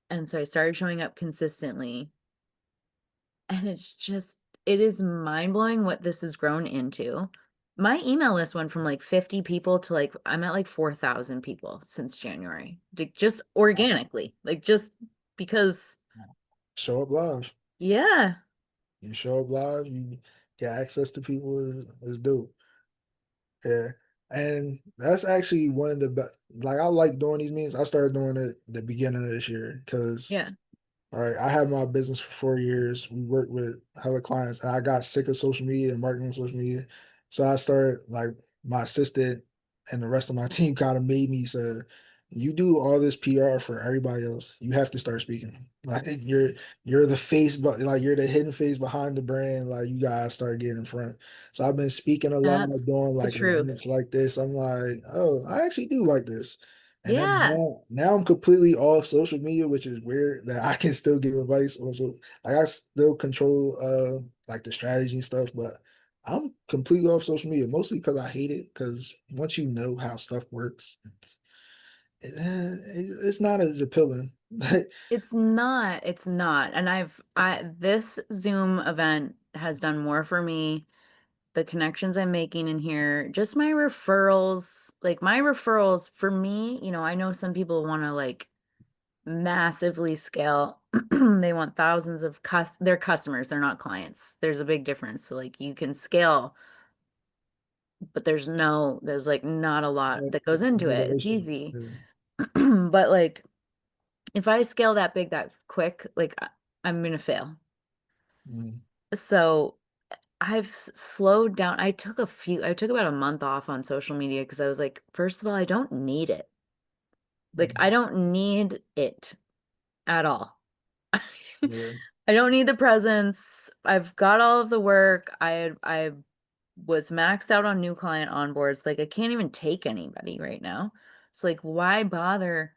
And so I started showing up consistently. And it is mind blowing what this has grown into. My email list went from like 50 people to like, I'm at like 4,000 people since January. Like just organically, like just because, Show up live. yeah, You show up live, you get access to people is dope. Yeah. And that's actually one of the best. Like I like doing these meetings. I started doing it the beginning of this year because yeah, all right, I had my business for 4 years. We worked with hella clients, and I got sick of social media and marketing on social media. So I started like my assistant and the rest of my team kind of made me say, "You do all this PR for everybody else. You have to start speaking. Like you're the face, but like you're the hidden face behind the brand. Like you guys start getting in front." So I've been speaking a lot, that's doing the like truth. events like this. I'm like, oh, I actually do like this. And then Yeah, now I'm completely off social media, which is weird that I can still give advice on so like I still control like the strategy and stuff, but I'm completely off social media, mostly because I hate it. Because once you know how stuff works, it's not as appealing. it's not. And this Zoom event has done more for me. The connections I'm making in here, just my referrals for me, I know some people want to like massively scale. They want thousands of their customers, they're not clients. There's a big difference. So like you can scale, but there's like not a lot that goes into it. It's Motivation. easy. Yeah. But like if I scale that big that quick, like I'm gonna fail. Mm, So I've slowed down. I took about a month off on social media because I was like, first of all, I don't need it. Like, I mm, don't need it at all. yeah. I don't need the presence. I've got all of the work. I was maxed out on new client onboards. Like, I can't even take anybody right now. It's like, why bother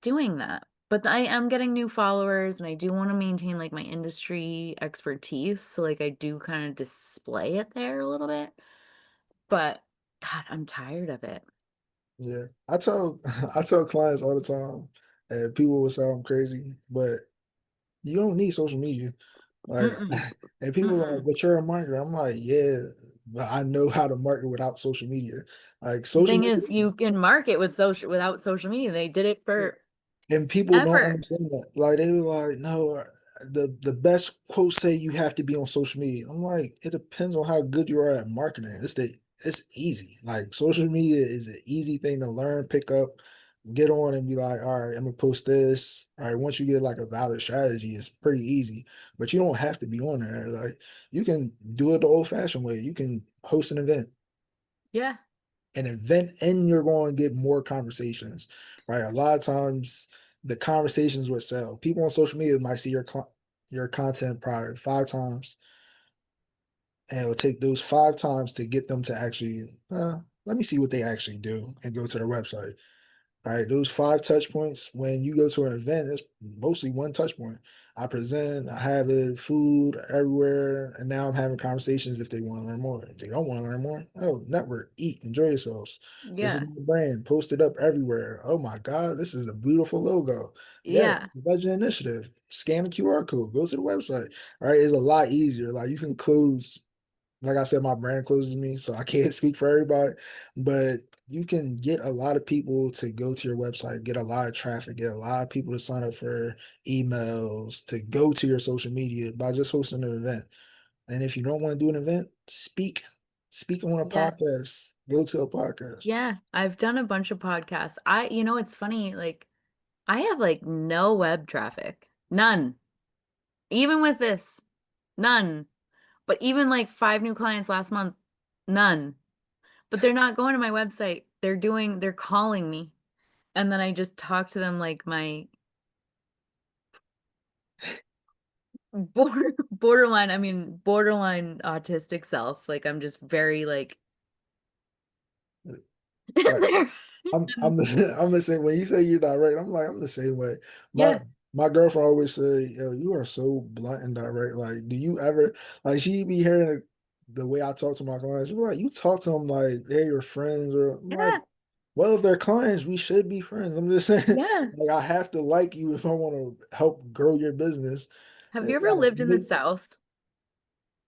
doing that? But I am getting new followers and I do want to maintain like my industry expertise. So like I do kind of display it there a little bit. But God, I'm tired of it. Yeah. I tell clients all the time, and people will say I'm crazy, but you don't need social media. Like, Mm-mm, and people are like, mm-mm. but you're a marketer. I'm like, yeah, but I know how to market without social media. Like The social thing media is, you can market without social media. They did it for and people don't ever. understand that. Like they were like, no, the best quotes say you have to be on social media. I'm like, it depends on how good you are at marketing. It's easy. Like social media is an easy thing to learn, pick up, get on and be like, all right, I'm gonna post this. All right, once you get like a valid strategy, it's pretty easy. But you don't have to be on there. Like you can do it the old fashioned way. You can host Yeah. an event and you're going to get more conversations, right? A lot of times the conversations would sell. People on social media might see your content probably 5 times, and it will take those 5 times to get them to actually, let me see what they actually do and go to their website. All right, those 5 touch points when you go to an event, it's mostly one touch point. I present, I have the food everywhere, and now I'm having conversations if they want to learn more. If they don't want to learn more, oh, network, eat, enjoy yourselves. This is Yeah. my brand, post it up everywhere. Oh my God, this is a beautiful logo. Yes, Yeah. Legend Initiative. Scan the QR code, go to the website. All right, it's a lot easier. Like you can close like I said, my brand closes me, so I can't speak for everybody. But you can get a lot of people to go to your website, get a lot of traffic, get a lot of people to sign up for emails, to go to your social media by just hosting an event. And if you don't want to do an event, speak. Speak on a Yeah. podcast. Go to a podcast. Yeah. I've done a bunch of podcasts. It's funny, like I have like no web traffic. None. Even with this, none. But even like 5 new clients last month, none. But they're not going to my website. They're calling me. And then I just talk to them like my borderline autistic self. Like I'm just very like Right. I'm the I'm the same. When you say you're direct, I'm like I'm the same way. My yeah, My girlfriend always say, "Yo, you are so blunt and direct. Like, do you ever like?" She be hearing the way I talk to my clients. She be like, "You talk to them like they're your friends," or I'm like, Yeah, "Well, if they're clients, we should be friends." I'm just saying, yeah. like, I have to like you if I want to help grow your business. Have you ever Like, lived in the South?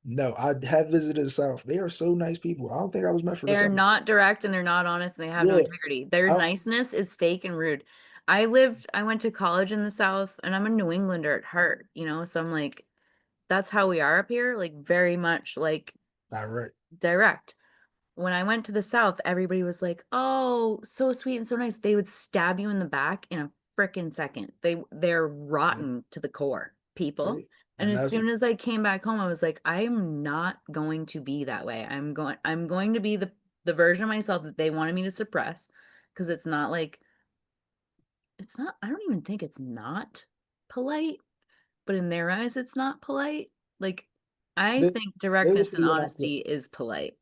no, I have visited the South. They are so nice people. I don't think I was meant for the They're South. not direct and they're not honest and they have no Yeah, integrity. Their I, niceness is fake and rude. I went to college in the South and I'm a New Englander at heart, you know? So I'm like, that's how we are up here, like very much like direct. direct. When I went to the South, everybody was like, "Oh, so sweet and so nice." They would stab you in the back in a frickin' second. They're See, rotten to the core, people. see, And and as that's soon as I came back home, I was like, I am not going to be that way. I'm going to be the version of myself that they wanted me to suppress because it's not like it's not I don't even think it's not polite, but in their eyes it's not polite. Like I they, think they will directness and see when I honesty is polite.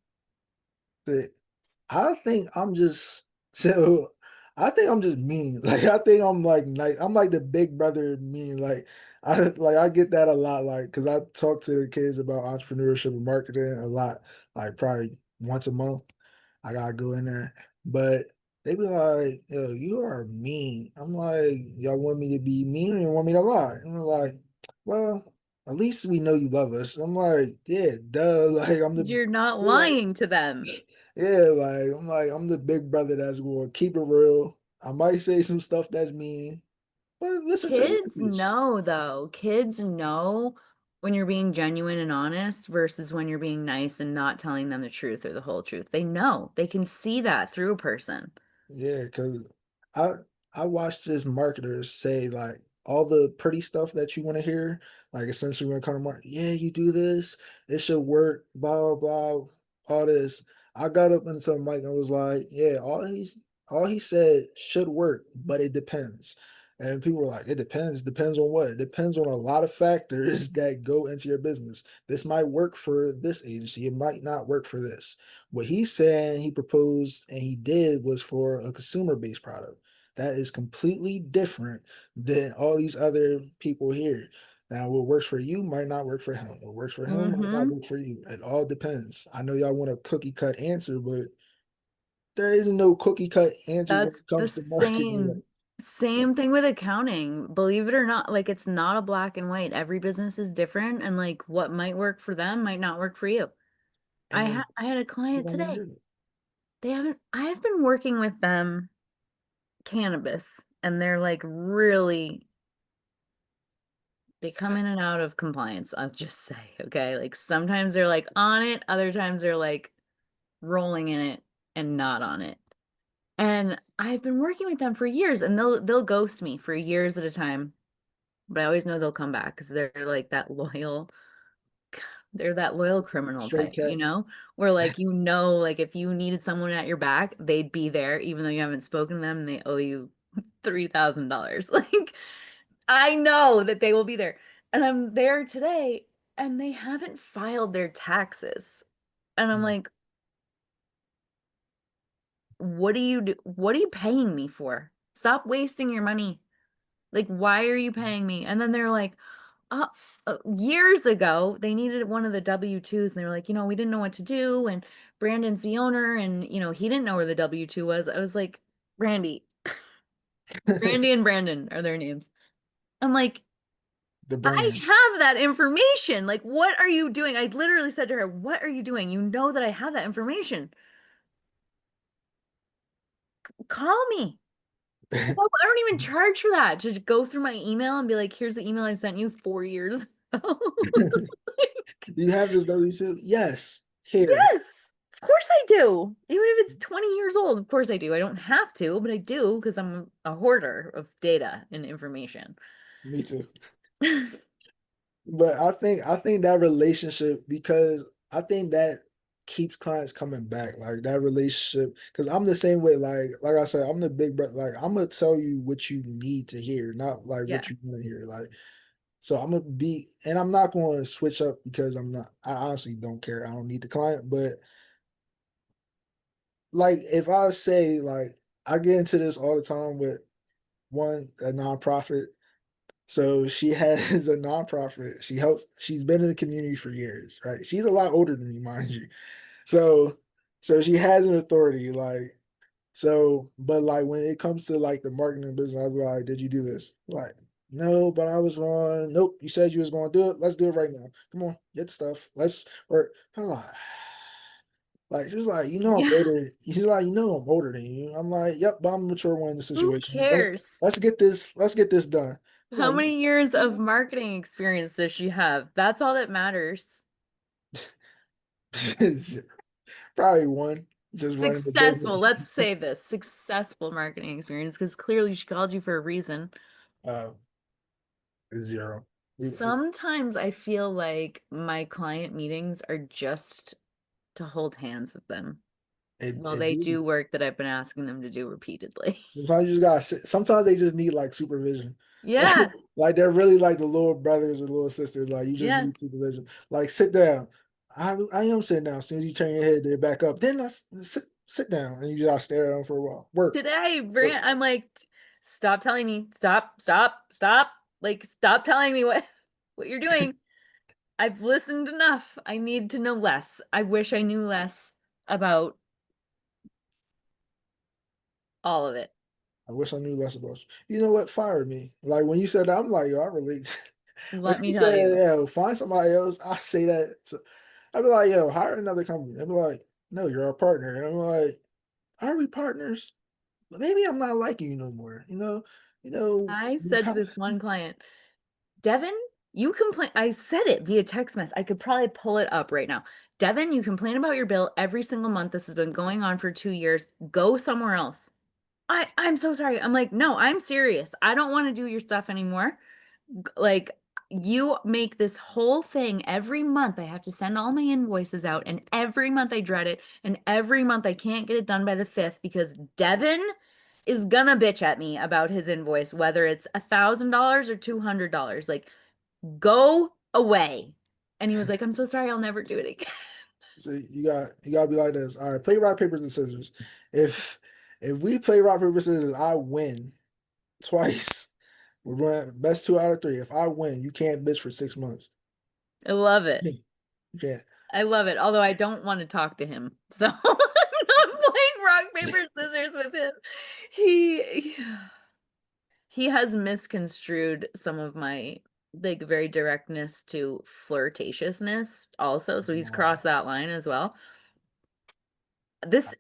quit. I think I'm just so I think I'm just mean. Like I think I'm like nice. I'm like the big brother mean. I get that a lot. Like because I talk to the kids about entrepreneurship and marketing a lot. Like probably once a month. I gotta go in there. But they be like, "Yo, you are mean." I'm like, "Y'all want me to be mean or you want me to lie?" And they're like, "Well, at least we know you love us." I'm like, "Yeah, duh." Like I'm the You're not they're like lying to them. yeah, I'm the big brother that's going to keep it real. I might say some stuff that's mean, but listen to the Kids message. know though. Kids know when you're being genuine and honest versus when you're being nice and not telling them the truth or the whole truth. They know. They can see that through a person. Yeah, because I I watched this marketers say like all the pretty stuff that you want to hear, like essentially when it comes to market, yeah, you do this, it should work, blah blah blah, all this. I got up into the mic and was like, yeah, all he said should work, but it depends. And people were like, it depends. Depends on what? It depends on a lot of factors that go into your business. This might work for this agency. It might not work for this. What he's saying he proposed and he did was for a consumer-based product. That is completely different than all these other people here. Now, what works for you might not work for him. What works for him might not Mm-hmm. work for you. It all depends. I know y'all want a cookie cut answer, but there is no cookie cut answers when That's it the comes to marketing. same thing with accounting. Believe it or not, like it's not a black and white. Every business is different and like what might work for them might not work for you. And then I had a you client don't want to today. hear it. I've been working with them cannabis and they're like really they come in and out of compliance, I'll just say, okay? Like sometimes they're like on it, other times they're like rolling in it and not on it. And I've been working with them for years and they'll ghost me for years at a time, but I always know they'll come back because they're that loyal criminal Straight type, cat. where like like if you needed someone at your back, they'd be there even though you haven't spoken to them and they owe you $3,000. Like I know that they will be there. And I'm there today and they haven't filed their taxes. And I'm like, what do you do? What are you paying me for? Stop wasting your money. Like, why are you paying me? And then they're like, uh, years ago, they needed one of the W-2s and they were like, we didn't know what to do. And Brandon's the owner and, he didn't know where the W-2 was. I was like, Randy, Randy and Brandon are their names. I'm like, The I brand. have that information. Like, what are you doing? I literally said to her, what are you doing? You know that I have that information. Call me. I don't even charge for that to go through my email and be like, here's the email I sent you 4 years ago. Do you have this W2? Yes. Here. Yes, of course I do. Even if it's 20 years old, of course I do. I don't have to, but I do because I'm a hoarder of data and information. Me too. But I think that relationship because I think that keeps clients coming back. Like that relationship, because I'm the same way. Like I said, I'm the big brother. Like I'm gonna tell you what you need to hear, not like Yeah. what you want to hear. Like so I'm gonna be, and I'm not going to switch up because I'm not. I honestly don't care. I don't need the client, but like if I say like I get into this all the time with a nonprofit. So she has a nonprofit. She's been in the community for years, right? She's a lot older than me, mind you. So she has an authority, like, so, but like when it comes to like the marketing business, I'll be like, did you do this? Like, no, but I was wrong. Nope, you said you was gonna do it. Let's do it right now. Come on, get the stuff. Let's work. I'm like, she's like, I'm Yeah. older. She's like, I'm older than you. I'm like, yep, but I'm a mature one in the Who situation. cares? Let's get this done. It's How like, many years of yeah. marketing experience does she have? That's all that matters. Probably one, just running the Successful. business. Let's say this. Successful marketing experience because clearly she called you for a reason. Uh, zero. Sometimes I feel like my client meetings are just to hold hands with them while It they do. do work that I've been asking them to do repeatedly. Sometimes you just gotta sit. Sometimes they just need like supervision. Yeah, Like they're really like the little brothers or little sisters. Like you just yeah. need supervision. Like sit down. I am sitting down. As soon as you turn your head, they back up. Then sit down and you just gotta stare at them for a while. Work. Today, Work. I'm like, stop telling me, stop. Like, stop telling me what you're doing. I've listened enough. I need to know less. I wish I knew less about all of it. I wish I knew less about you. You know what? Fire me. Like when you said that, I'm like, yo, I relate. When Let you me tell said, you. yo, find somebody else, I say that. I'd be like, yo, hire another company. They'd be like, no, you're our partner. And I'm like, are we partners? But maybe I'm not liking you no more. I We said to this one client, Devin, you complain. I said it via text message. I could probably pull it up right now. Devin, you complain about your bill every single month. This has been going on for 2 years. Go somewhere else. I'm so sorry. I'm like, no, I'm serious. I don't want to do your stuff anymore. Like, you make this whole thing every month. I have to send all my invoices out, and every month I dread it, and every month I can't get it done by the 5th because Devin is gonna bitch at me about his invoice, whether it's $1,000 or $200. Like, go away. And he was like, I'm so sorry, I'll never do it again. so you gotta be like this. All right, play rock, paper, and scissors. If we play rock, paper, scissors, I win twice. We're running best 2 out of 3. If I win, you can't bitch for 6 months. I love it. You can't. I love it. Although I don't want to talk to him. So I'm not playing rock, paper, scissors with him. He he has misconstrued some of my like very directness to flirtatiousness also. So he's Wow. crossed that line as well.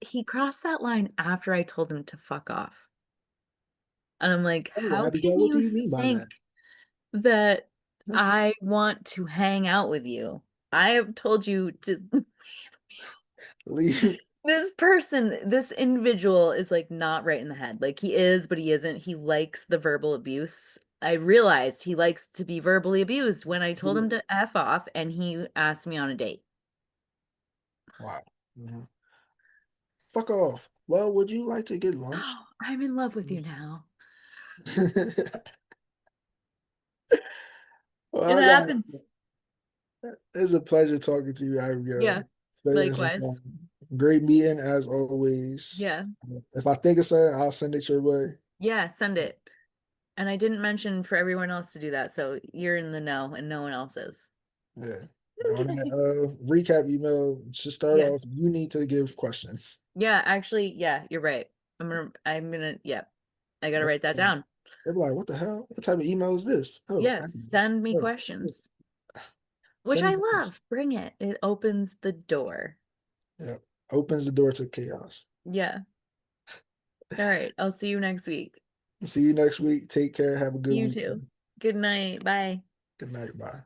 He crossed that line after I told him to fuck off. And I'm like, Oh, how can Abigail, what do you you mean by that? think that I want to hang out with you? I have told you to Leave. this individual is like not right in the head. Like he is, but he isn't. He likes the verbal abuse. I realized he likes to be verbally abused when I told him to F off and he asked me on a date. Wow. Mhm. Fuck off. Well, would you like to get lunch? Oh, I'm in love with you now. It Well, happens. it's a pleasure talking to you, Yeah, Abigail. Spending some likewise. time. Great meeting as always. Yeah. If I think of something, I'll send it your way. Yeah, send it. And I didn't mention for everyone else to do that, so you're in the know and no one else is. Yeah. On that recap email, should start Yeah. off. You need to give questions. Yeah, actually, yeah, you're right. Yeah, I gotta write that down. They're like, what the hell? What type of email is this? Oh, Yes, send me oh, questions, which send I me. love. Bring it. It opens the door. Yeah. Opens the door to chaos. Yeah. All right. I'll see you next week. See you next week. Take care. Have a good You too. weekend. Good night. Bye. Good night. Bye.